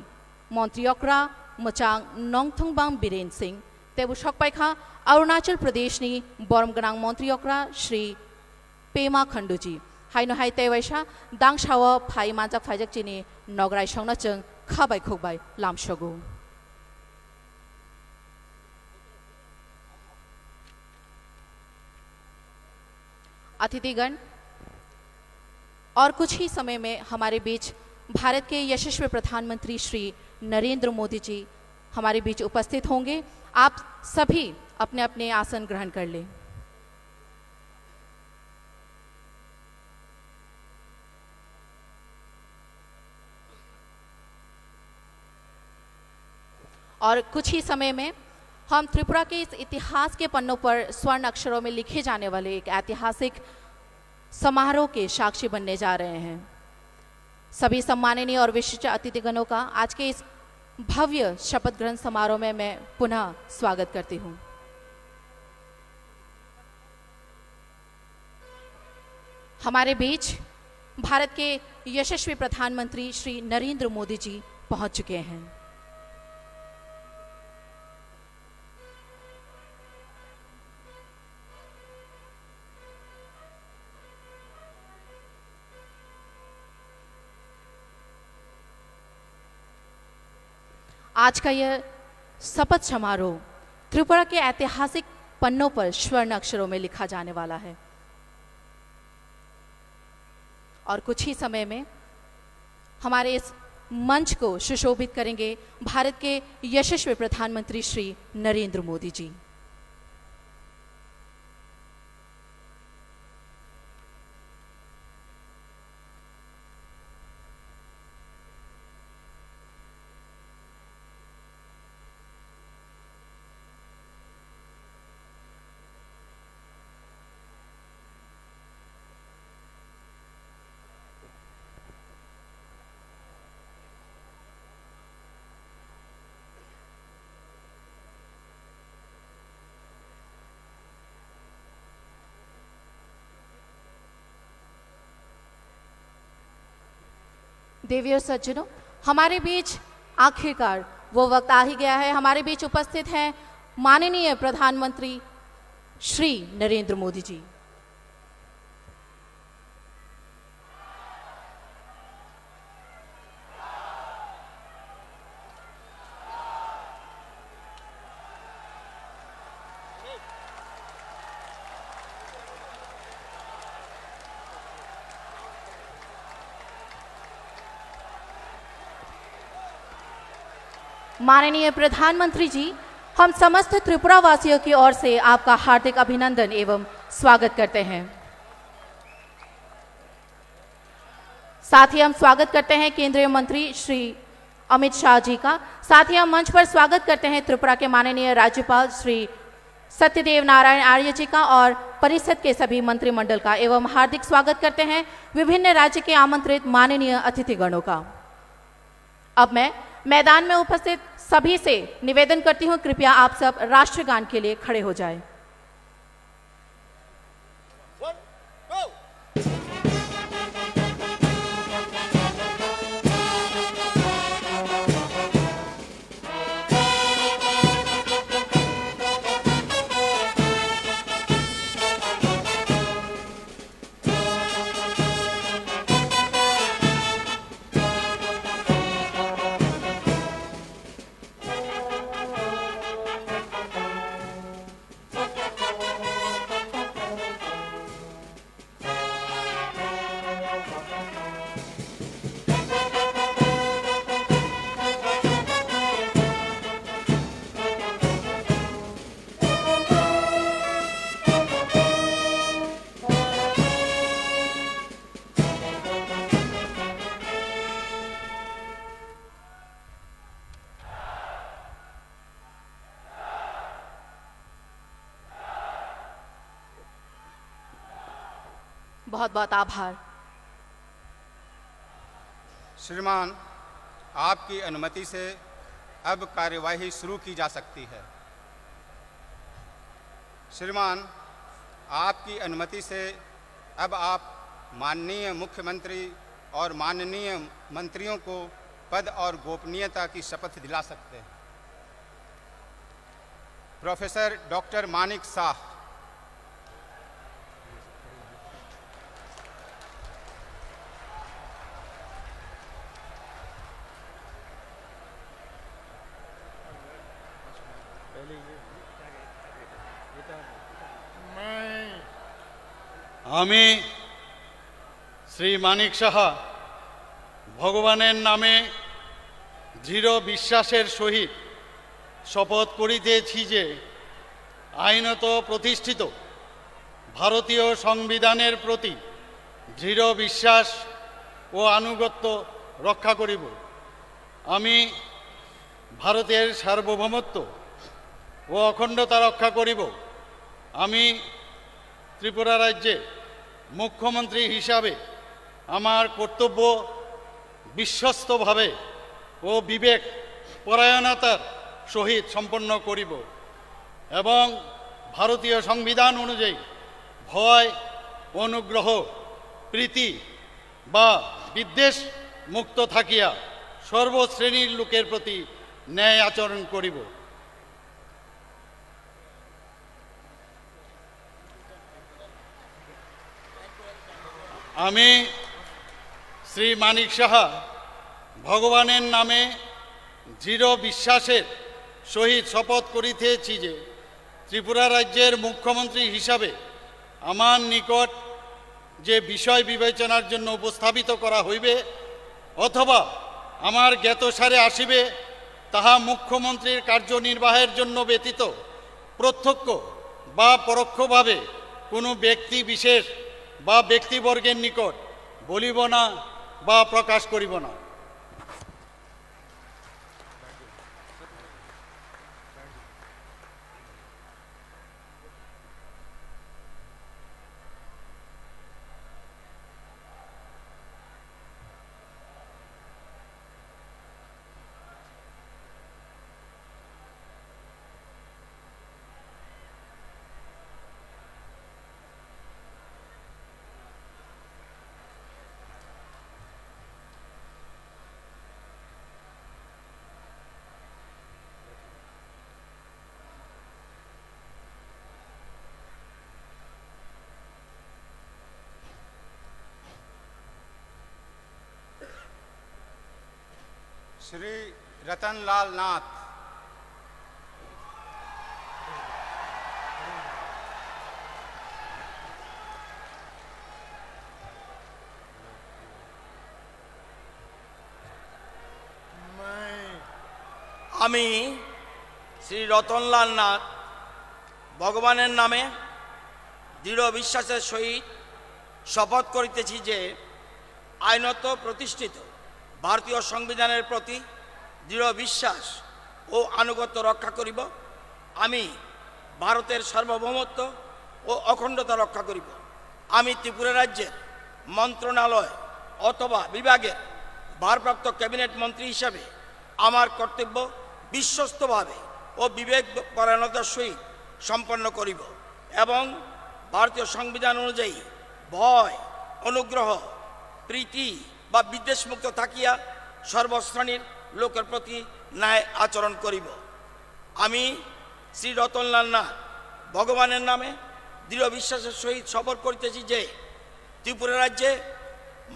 मन्त्रियक्रा मचाङ नङथङबाङ बिरेन सिंह तेबु सकपाइखा अरुणाचल प्रदेशनी बरमगनाङ मन्त्रियक्रा श्री पेमा खण्डुजी हाइनो हाइ तेवैसा दाङसाव फाइ मानजाक फाइजक चिनी नगराइ संना जों खाबाय खोबाय लामसगु अतिथिगण और कुछ ही समय में हमारे बीच भारत के यशस्वी प्रधानमंत्री श्री नरेंद्र मोदी जी हमारे बीच उपस्थित होंगे। आप सभी अपने अपने आसन ग्रहण कर लें। और कुछ ही समय में हम त्रिपुरा के इस इतिहास के पन्नों पर स्वर्ण अक्षरों में लिखे जाने वाले एक ऐतिहासिक समारोह के साक्षी बनने जा रहे हैं। सभी सम्माननीय और विशिष्ट अतिथिगणों का आज के इस भव्य शपथ ग्रहण समारोह में मैं पुनः स्वागत करती हूँ। हमारे बीच भारत के यशस्वी प्रधानमंत्री श्री नरेंद्र मोदी जी पहुंच चुके हैं। आज का यह शपथ समारोह त्रिपुरा के ऐतिहासिक पन्नों पर स्वर्ण अक्षरों में लिखा जाने वाला है और कुछ ही समय में हमारे इस मंच को सुशोभित करेंगे भारत के यशस्वी प्रधानमंत्री श्री नरेंद्र मोदी जी। देवी और सज्जनों, हमारे बीच आखिरकार वो वक्त आ ही गया है। हमारे बीच उपस्थित हैं माननीय प्रधानमंत्री श्री नरेंद्र मोदी जी। माननीय प्रधानमंत्री जी, हम समस्त त्रिपुरा वासियों की ओर से आपका हार्दिक अभिनंदन एवं स्वागत करते हैं। साथ ही हम स्वागत करते हैं केंद्रीय मंत्री श्री अमित शाह जी का। साथ ही हम मंच पर स्वागत करते हैं त्रिपुरा के माननीय राज्यपाल श्री सत्यदेव नारायण आर्य जी का और परिषद के सभी मंत्रिमंडल का एवं हार्दिक स्वागत करते हैं विभिन्न राज्य के आमंत्रित माननीय अतिथिगणों का। अब मैं मैदान में उपस्थित सभी से निवेदन करती हूं, कृपया आप सब राष्ट्रगान के लिए खड़े हो जाएं। बहुत बहुत आभार। श्रीमान, आपकी अनुमति से अब कार्यवाही शुरू की जा सकती है। श्रीमान, आपकी अनुमति से अब आप माननीय मुख्यमंत्री और माननीय मंत्रियों को पद और गोपनीयता की शपथ दिला सकते हैं। Professor doctor Manik Shah. আমি শ্রী মানিক সাহা ভগবানের নামে দৃঢ় বিশ্বাসের সহিত শপথ করিতেছি যে আইনত প্রতিষ্ঠিত ভারতীয় সংবিধানের প্রতি দৃঢ় বিশ্বাস ও আনুগত্য রক্ষা করিব। আমি ভারতের সার্বভৌমত্ব ও অখণ্ডতা রক্ষা করিব। আমি ত্রিপুরা রাজ্যে মুখ্যমন্ত্রী হিসাবে আমার কর্তব্য বিশ্বস্তভাবে ও বিবেক পরায়ণতার সহিত সম্পন্ন করিব এবং ভারতীয় সংবিধান অনুযায়ী ভয়, অনুগ্রহ, প্রীতি বা বিদ্বেষ মুক্ত থাকিয়া সর্বশ্রেণীর লোকের প্রতি ন্যায় আচরণ করিব। আমি শ্রী মানিক সাহা ভগবানের নামে দৃঢ় বিশ্বাসের সহিত শপথ করিতেছি যে ত্রিপুরা রাজ্যের মুখ্যমন্ত্রী হিসাবে আমার নিকট যে বিষয় বিবেচনার জন্য উপস্থাপিত করা হইবে অথবা আমার জ্ঞাতসারে আসিবে তাহা মুখ্যমন্ত্রীর কার্যনির্বাহের জন্য ব্যতীত প্রত্যক্ষ বা পরোক্ষভাবে কোনো ব্যক্তি বিশেষ বা ব্যক্তিবর্গের নিকট বলিব না বা প্রকাশ করিব না। श्री रतनलाल नाथ। আমি শ্রী রতনলাল নাথ ভগবানের নামে দৃঢ় বিশ্বাসের সহিত শপথ করিতেছি যে আইনত প্রতিষ্ঠিত ভারতীয় সংবিধানের প্রতি দৃঢ় বিশ্বাস ও আনুগত্য রক্ষা করিব। আমি ভারতের সার্বভৌমত্ব ও অখণ্ডতা রক্ষা করিব। আমি ত্রিপুরা রাজ্যের মন্ত্রণালয় অথবা বিভাগের ভারপ্রাপ্ত ক্যাবিনেট মন্ত্রী হিসাবে আমার কর্তব্য বিশ্বস্তভাবে ও বিবেক পরায়ণতার সহিত সম্পন্ন করিব এবং ভারতীয় সংবিধান অনুযায়ী ভয়, অনুগ্রহ, প্রীতি বা বিদ্বেষমুক্ত থাকিয়া সর্বশ্রেণীর লোকের প্রতি ন্যায় আচরণ করিব। আমি শ্রী রতনলাল নাথ ভগবানের নামে দৃঢ় বিশ্বাসের সহিত শপথ করিতেছি যে ত্রিপুরা রাজ্যে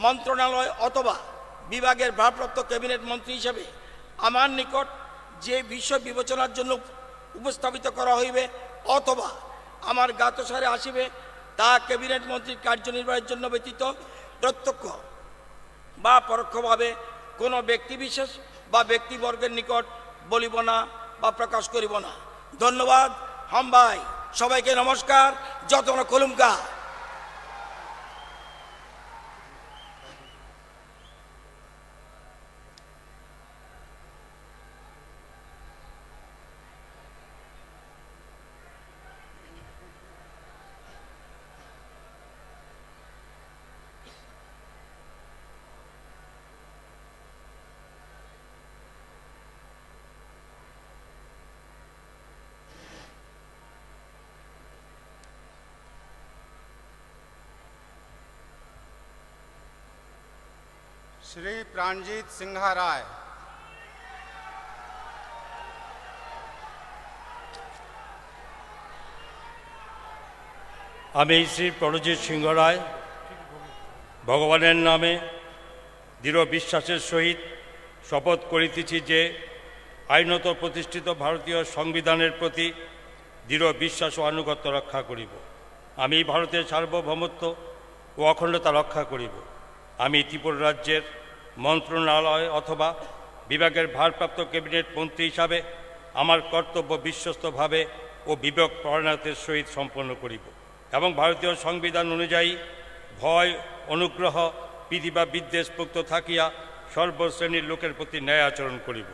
মন্ত্রণালয় অথবা বিভাগের ভারপ্রাপ্ত ক্যাবিনেট মন্ত্রী হিসাবে আমার নিকট যে বিষয় বিবেচনার জন্য উপস্থাপিত করা হইবে অথবা আমার জ্ঞাতসারে আসিবে তা ক্যাবিনেট মন্ত্রীর কার্যনির্বাহের জন্য ব্যতীত প্রত্যক্ষ বা পরোক্ষভাবে কোনো ব্যক্তিবিশেষ বা ব্যক্তিবর্গের নিকট বলিব না বা প্রকাশ করিব না। ধন্যবাদ। হাম ভাই, সবাইকে নমস্কার। যতন কলুমকা। श्री प्राणजीत सिंहा राय। আমি শ্রী প্রণজিৎ সিংহ রায় ভগবানের নামে দৃঢ় বিশ্বাসের সহিত শপথ করিতেছি যে আইনত প্রতিষ্ঠিত ভারতীয় সংবিধানের প্রতি দৃঢ় বিশ্বাস ও আনুগত্য রক্ষা করিব। আমি ভারতের সার্বভৌমত্ব ও অখণ্ডতা রক্ষা করিব। আমি ত্রিপুরা রাজ্যের মন্ত্রণালয় অথবা বিভাগের ভারপ্রাপ্ত ক্যাবিনেট মন্ত্রী হিসাবে আমার কর্তব্য বিশ্বস্তভাবে ও বিবেক পরায়ণতার সহিত সম্পন্ন করিব এবং ভারতীয় সংবিধান অনুযায়ী ভয়, অনুগ্রহ, প্রীতি বা বিদ্বেষ মুক্ত থাকিয়া সর্বশ্রেণীর লোকের প্রতি ন্যায় আচরণ করিব।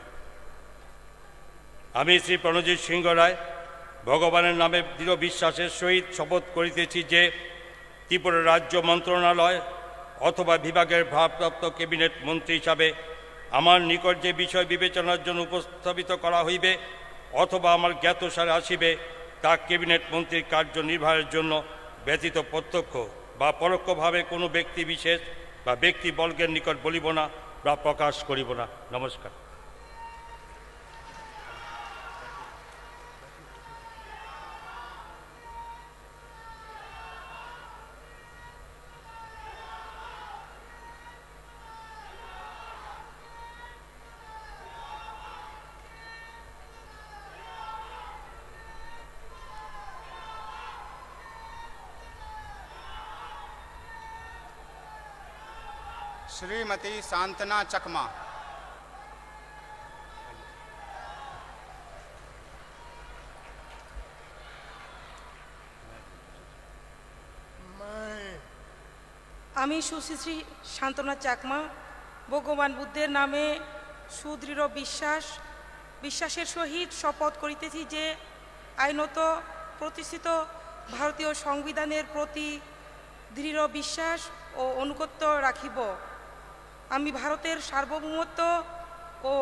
আমি শ্রী প্রণজিৎ সিংহ রায় ভগবানের নামে দৃঢ় বিশ্বাসের সহিত শপথ করিতেছি যে ত্রিপুরা রাজ্য মন্ত্রণালয় অথবা বিভাগের ভারপ্রাপ্ত ক্যাবিনেট মন্ত্রী হিসাবে আমার নিকট যে বিষয় বিবেচনার জন্য উপস্থাপিত করা হইবে অথবা আমার জ্ঞাতসারে আসিবে তা ক্যাবিনেট মন্ত্রীর কার্যনির্বাহের জন্য ব্যতীত প্রত্যক্ষ বা পরোক্ষভাবে কোনো ব্যক্তি বিশেষ বা ব্যক্তিবর্গের নিকট বলিব না বা প্রকাশ করিব না। নমস্কার। श्रीमती सांतना चकमा। আমি সুশ্রী শান্তনা চাকমা ভগবান বুদ্ধের নামে সুদৃঢ় বিশ্বাসের সহিত শপথ করিতেছি যে আইনত প্রতিষ্ঠিত ভারতীয় সংবিধানের প্রতি দৃঢ় বিশ্বাস ও আনুগত্য রাখিব। আমি ভারতের সার্বভৌমত্ব ও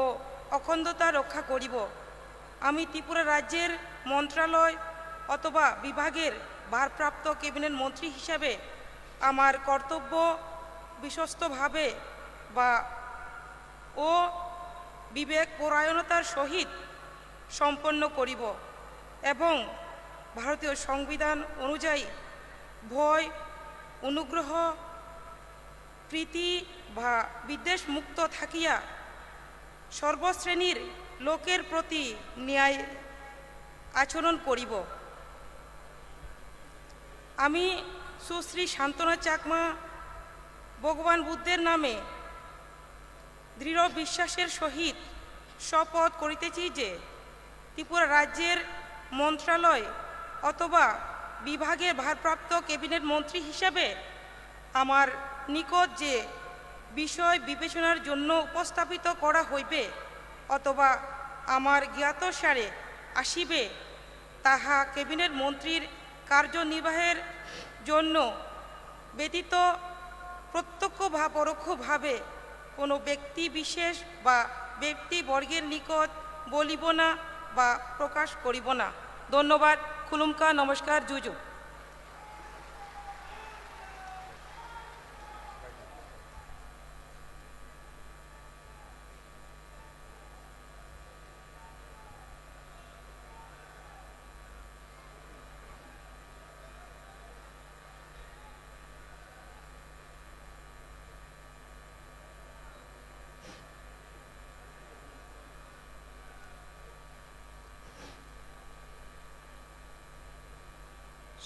অখণ্ডতা রক্ষা করিব। আমি ত্রিপুরা রাজ্যের মন্ত্রণালয় অথবা বিভাগের ভারপ্রাপ্ত ক্যাবিনেট মন্ত্রী হিসাবে আমার কর্তব্য বিশ্বস্তভাবে ও বিবেক পরায়ণতার সহিত সম্পন্ন করিব এবং ভারতীয় সংবিধান অনুযায়ী ভয়, অনুগ্রহ, প্রীতি বা বিদ্বেষ মুক্ত থাকিয়া সর্বশ্রেণীর লোকের প্রতি ন্যায় আচরণ করিব। আমি সুশ্রী শান্তনা চাকমা ভগবান বুদ্ধের নামে দৃঢ় বিশ্বাসের সহিত শপথ করিতেছি যে ত্রিপুরা রাজ্যের মন্ত্রণালয় অথবা বিভাগের ভারপ্রাপ্ত ক্যাবিনেট মন্ত্রী হিসাবে আমার নিকট যে বিষয় বিবেচনার জন্য উপস্থাপিত করা হইবে অথবা আমার জ্ঞাতসারে আসিবে তাহা ক্যাবিনেট মন্ত্রীর কার্যনির্বাহের জন্য ব্যতীত প্রত্যক্ষ বা পরোক্ষভাবে কোনো ব্যক্তি বিশেষ বা ব্যক্তিবর্গের নিকট বলিব না বা প্রকাশ করিব না। ধন্যবাদ। খুলুমকা। নমস্কার। জুজু।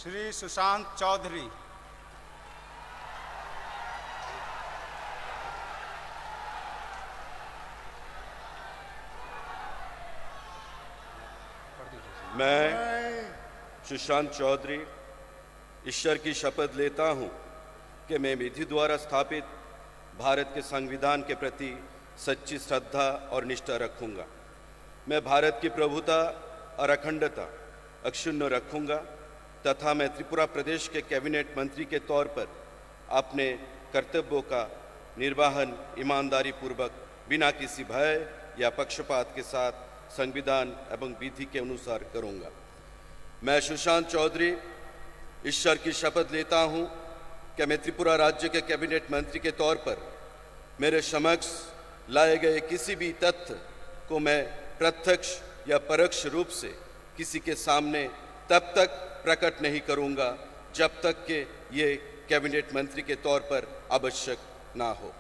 श्री सुशांत चौधरी। मैं सुशांत चौधरी ईश्वर की शपथ लेता हूं कि मैं विधि द्वारा स्थापित भारत के संविधान के प्रति सच्ची श्रद्धा और निष्ठा रखूंगा। मैं भारत की प्रभुता और अखंडता अक्षुण्ण रखूंगा तथा मैं त्रिपुरा प्रदेश के कैबिनेट मंत्री के तौर पर अपने कर्तव्यों का निर्वहन ईमानदारी पूर्वक बिना किसी भय या पक्षपात के साथ संविधान एवं विधि के अनुसार करूंगा। मैं सुशांत चौधरी ईश्वर की शपथ लेता हूं कि मैं त्रिपुरा राज्य के कैबिनेट मंत्री के तौर पर मेरे समक्ष लाए गए किसी भी तथ्य को मैं प्रत्यक्ष या परोक्ष रूप से किसी के सामने तब तक प्रकट नहीं करूंगा जब तक कि ये कैबिनेट मंत्री के तौर पर आवश्यक ना हो।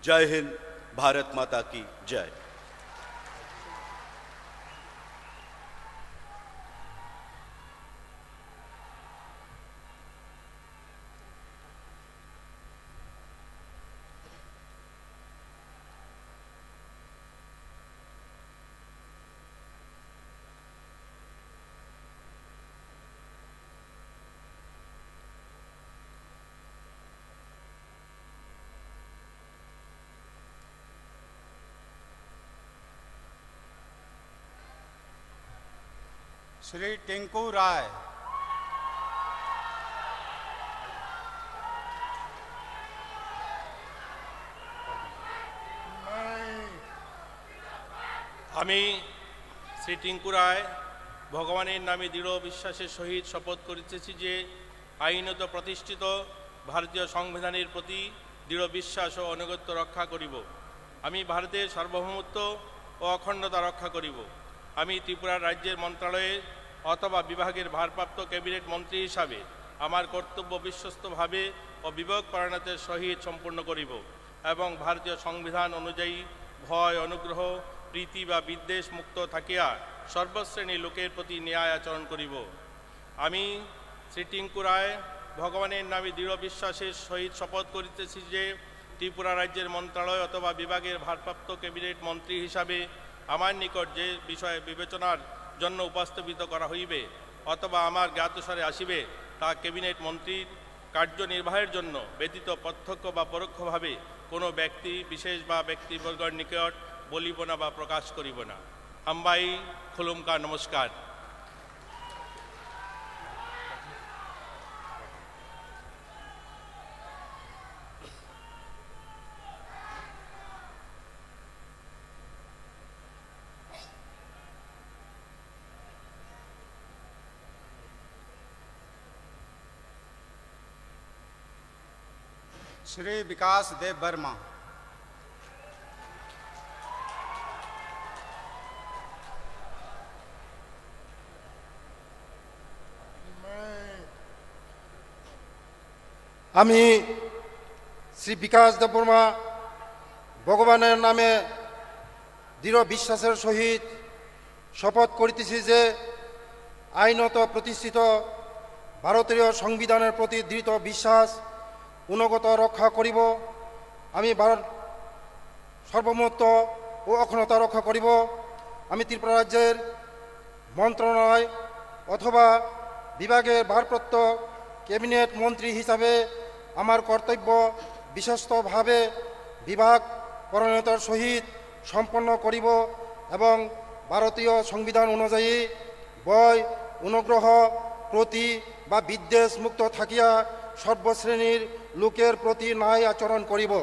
जय हिंद, भारत माता की जय। श्री टिंकू राय, আমি শ্রী টিঙ্কু রায় ভগবানের নামে দৃঢ় বিশ্বাসের সহিত শপথ করিতেছি যে আইনত প্রতিষ্ঠিত ভারতীয় সংবিধানের প্রতি দৃঢ় বিশ্বাস ও আনুগত্য রক্ষা করিব। আমি ভারতের সার্বভৌমত্ব ও অখণ্ডতা রক্ষা করিব। আমি ত্রিপুরা রাজ্যের মন্ত্রণালয়ে অথবা বিভাগের ভারপ্রাপ্ত ক্যাবিনেট মন্ত্রী হিসাবে আমার কর্তব্য বিশ্বস্তভাবে ও বিবেকপরায়ণতার সহিত সম্পূর্ণ করিব এবং ভারতীয় সংবিধান অনুযায়ী ভয়, অনুগ্রহ, প্রীতি বা বিদ্বেষ মুক্ত থাকিয়া সর্বশ্রেণী লোকের প্রতি ন্যায় আচরণ করিব। আমি শ্রী টিঙ্কু রায় ভগবানের নামে দৃঢ় বিশ্বাসের সহিত শপথ করিতেছি যে ত্রিপুরা রাজ্যের মন্ত্রণালয় অথবা বিভাগের ভারপ্রাপ্ত ক্যাবিনেট মন্ত্রী হিসাবে আমার নিকট যে বিষয়ে বিবেচনার জন্য উপস্থাপিত করা হইবে অথবা আমার জ্ঞাতসারে আসিবে তা ক্যাবিনেট মন্ত্রীর কার্যনির্বাহের জন্য ব্যতীত প্রত্যক্ষ বা পরোক্ষভাবে কোনো ব্যক্তি বিশেষ বা ব্যক্তিবর্গের নিকট বলিব না বা প্রকাশ করিব না। হাম্বাই খুলুমকা, নমস্কার। श्री विकास देव वर्मा, আমি শ্রী বিকাশ দেববর্মা ভগবানের নামে দৃঢ় বিশ্বাসের সহিত শপথ করিতেছি যে আইনত প্রতিষ্ঠিত ভারতীয় সংবিধানের প্রতি দৃঢ় বিশ্বাস গুণগত রক্ষা করিব। আমি ভারত সার্বভৌমত্ব ও অখণ্ডতা রক্ষা করিব। আমি ত্রিপুরা রাজ্যের মন্ত্রণালয় অথবা বিভাগের ভারপ্রাপ্ত ক্যাবিনেট মন্ত্রী হিসাবে আমার কর্তব্য বিশ্বস্তভাবে বিভাগ পরায়ণতার সহিত সম্পন্ন করিব এবং ভারতীয় সংবিধান অনুযায়ী ভয়, অনুগ্রহ, প্রতি বা বিদ্বেষ মুক্ত থাকিয়া সর্বশ্রেণীর লোকের প্রতি ন্যায় আচরণ করিব।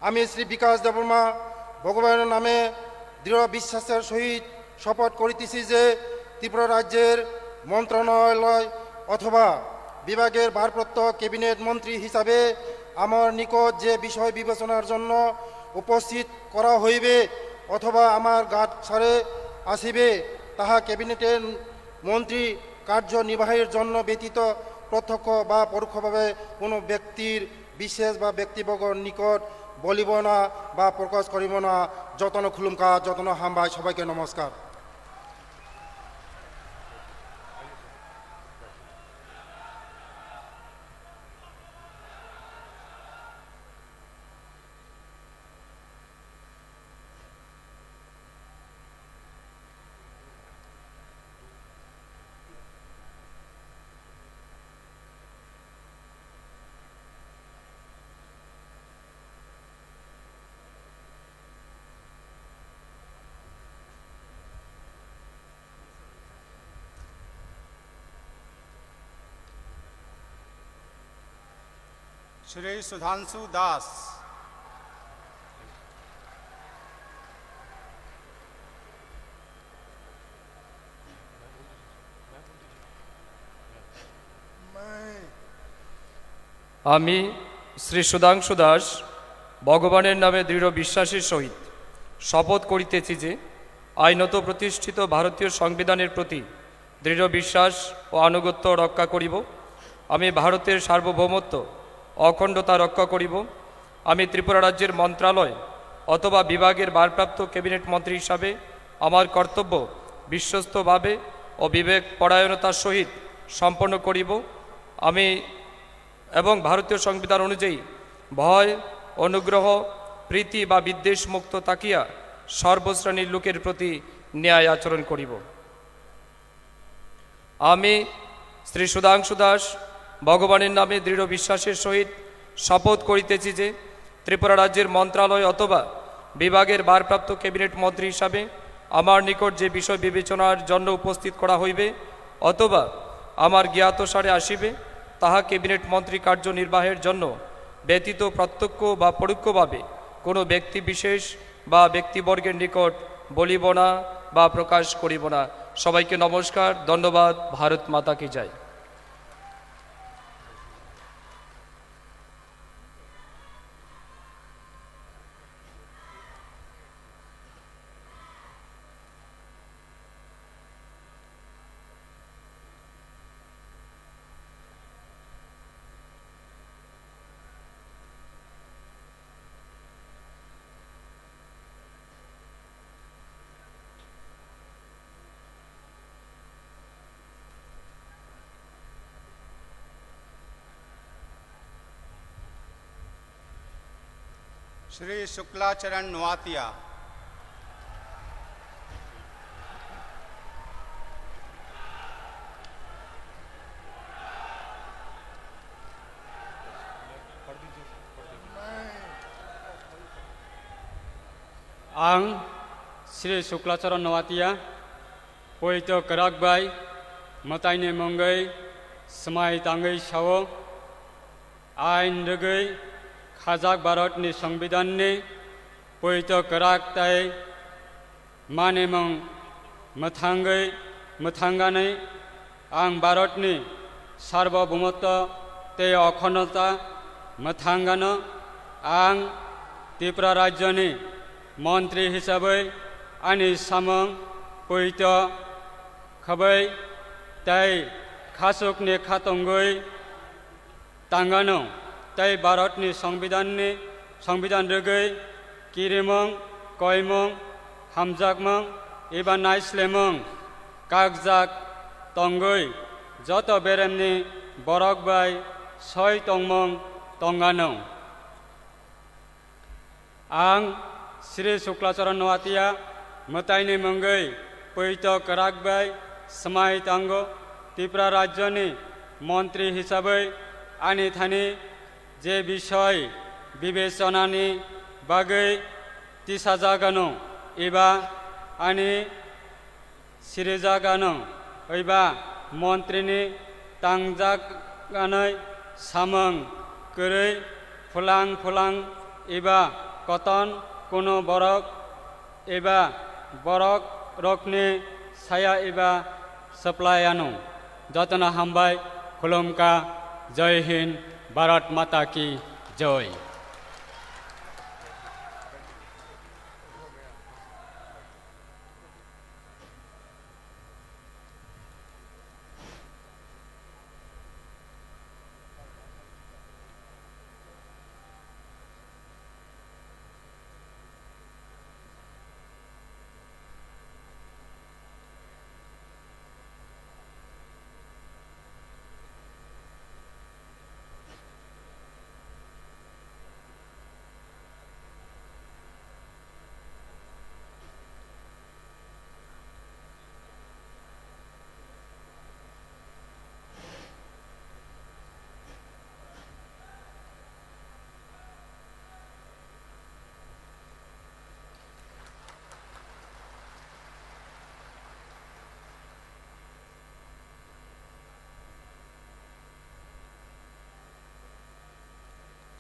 আমি শ্রী বিকাশ দেববর্মা ভগবানের নামে দৃঢ় বিশ্বাসের সহিত শপথ করিতেছি যে ত্রিপুরা রাজ্যের মন্ত্রণালয় অথবা বিভাগের ভারপ্রাপ্ত ক্যাবিনেট মন্ত্রী হিসাবে আমার নিকট যে বিষয় বিবেচনার জন্য উপস্থিত করা হইবে অথবা আমার জ্ঞাতসারে আসিবে তাহা ক্যাবিনেটের মন্ত্রী কার্যনির্বাহের জন্য ব্যতীত প্রত্যক্ষ বা পরোক্ষভাবে কোনো ব্যক্তির বিশেষ বা ব্যক্তিবর্গের নিকট বলিব না বা প্রকাশ করিব না। যতন খুলুমকা, যতন হামবাই। সবাইকে নমস্কার। श्री सुधांशु दास, আমি শ্রী সুধাংশু দাস ভগবানের নামে দৃঢ় বিশ্বাসের সহিত শপথ করিতেছি যে আইনত প্রতিষ্ঠিত ভারতীয় সংবিধানের প্রতি দৃঢ় বিশ্বাস ও আনুগত্য রক্ষা করিব। আমি ভারতের সার্বভৌমত্ব অখণ্ডতা রক্ষা করিব। আমি ত্রিপুরা রাজ্যের মন্ত্রণালয় অথবা বিভাগের ভারপ্রাপ্ত ক্যাবিনেট মন্ত্রী হিসাবে আমার কর্তব্য বিশ্বস্তভাবে ও বিবেক পরায়ণতার সহিত সম্পন্ন করিব। আমি এবং ভারতীয় সংবিধান অনুযায়ী ভয়, অনুগ্রহ, প্রীতি বা বিদ্বেষ মুক্ত তাকিয়া সর্বশ্রেণীর লোকের প্রতি ন্যায় আচরণ করিব। আমি শ্রী সুধাংশু দাস ভগবানের নামে দৃঢ় বিশ্বাসের সহিত শপথ করিতেছি যে ত্রিপুরা রাজ্যের মন্ত্রণালয় অথবা বিভাগের ভারপ্রাপ্ত ক্যাবিনেট মন্ত্রী হিসাবে আমার নিকট যে বিষয় বিবেচনার জন্য উপস্থিত করা হইবে অথবা আমার জ্ঞাতসারে আসিবে তাহা ক্যাবিনেট মন্ত্রী কার্যনির্বাহের জন্য ব্যতীত প্রত্যক্ষ বা পরোক্ষভাবে কোনো ব্যক্তি বিশেষ বা ব্যক্তিবর্গের নিকট বলিব না বা প্রকাশ করিব না। সবাইকে নমস্কার, ধন্যবাদ। ভারত মাতা কি জয়। श्री शुक्लाचरण नवातिया। आं श्री शुक्लाचरण नवातिया पवित्र कराकबाई मताइने मंगै समाय तांगै सावो आइन रगै खाजाक भारतनि संविधाननि पवित्र कराक ताय माने मंग मथांगानै आं भारतनि सार्वभौमत्व ते अखंडता मथांगानो आं त्रिपुरा राज्यनि मंत्री हिसाबै आंनि सामं पवित्र खबै ताय खासुकनि खातंगै तांगानो ताई भारतनि संविधान रगै किरिमं कयमं हामजाकमं एबा नाइस्लेमं कागजाक तंगै जत बेरेमनि बरक बाय सय तंमं तंगानो आं श्री शुक्लाचरण नवातिया मताइनि मंगै पवित्र कराक बाय समाय तांगो त्रिपुरा राज्यनि मंत्री हिसाबै आंनि थानि जे विषय विवेचनानि बागै तिसाजागानो एबा आंनि सिरिजागानो एबा मन्त्रिनि तांजागानै सामं करै फुलां एबा कतन कोनो बरक एबा बरक रकनि साया एबा सप्लायानो जतना हामबाय खुलुमका। जय हिंद, भारत माता की जय।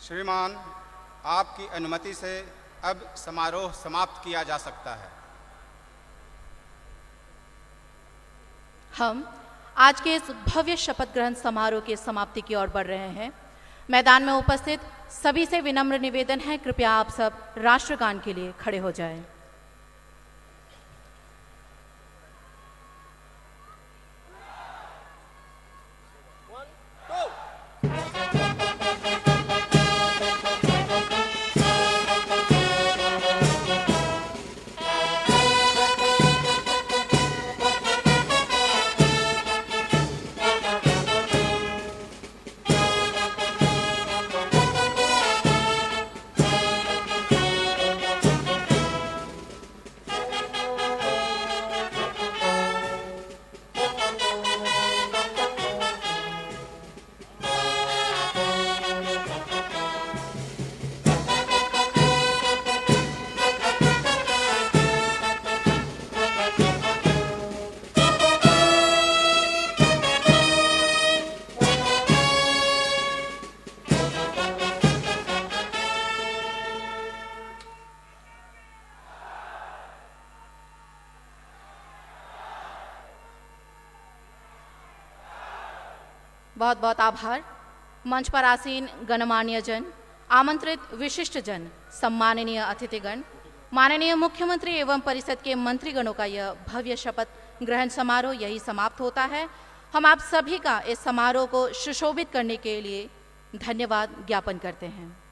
श्रीमान, आपकी अनुमति से अब समारोह समाप्त किया जा सकता है। हम आज के इस भव्य शपथ ग्रहण समारोह की समाप्ति की ओर बढ़ रहे हैं। मैदान में उपस्थित सभी से विनम्र निवेदन है, कृपया आप सब राष्ट्रगान के लिए खड़े हो जाएं। बहुत बहुत आभार। मंच पर आसीन गणमान्य जन, आमंत्रित विशिष्ट जन, सम्माननीय अतिथिगण, माननीय मुख्यमंत्री एवं परिषद के मंत्रीगणों का यह भव्य शपथ ग्रहण समारोह यही समाप्त होता है। हम आप सभी का इस समारोह को सुशोभित करने के लिए धन्यवाद ज्ञापन करते हैं।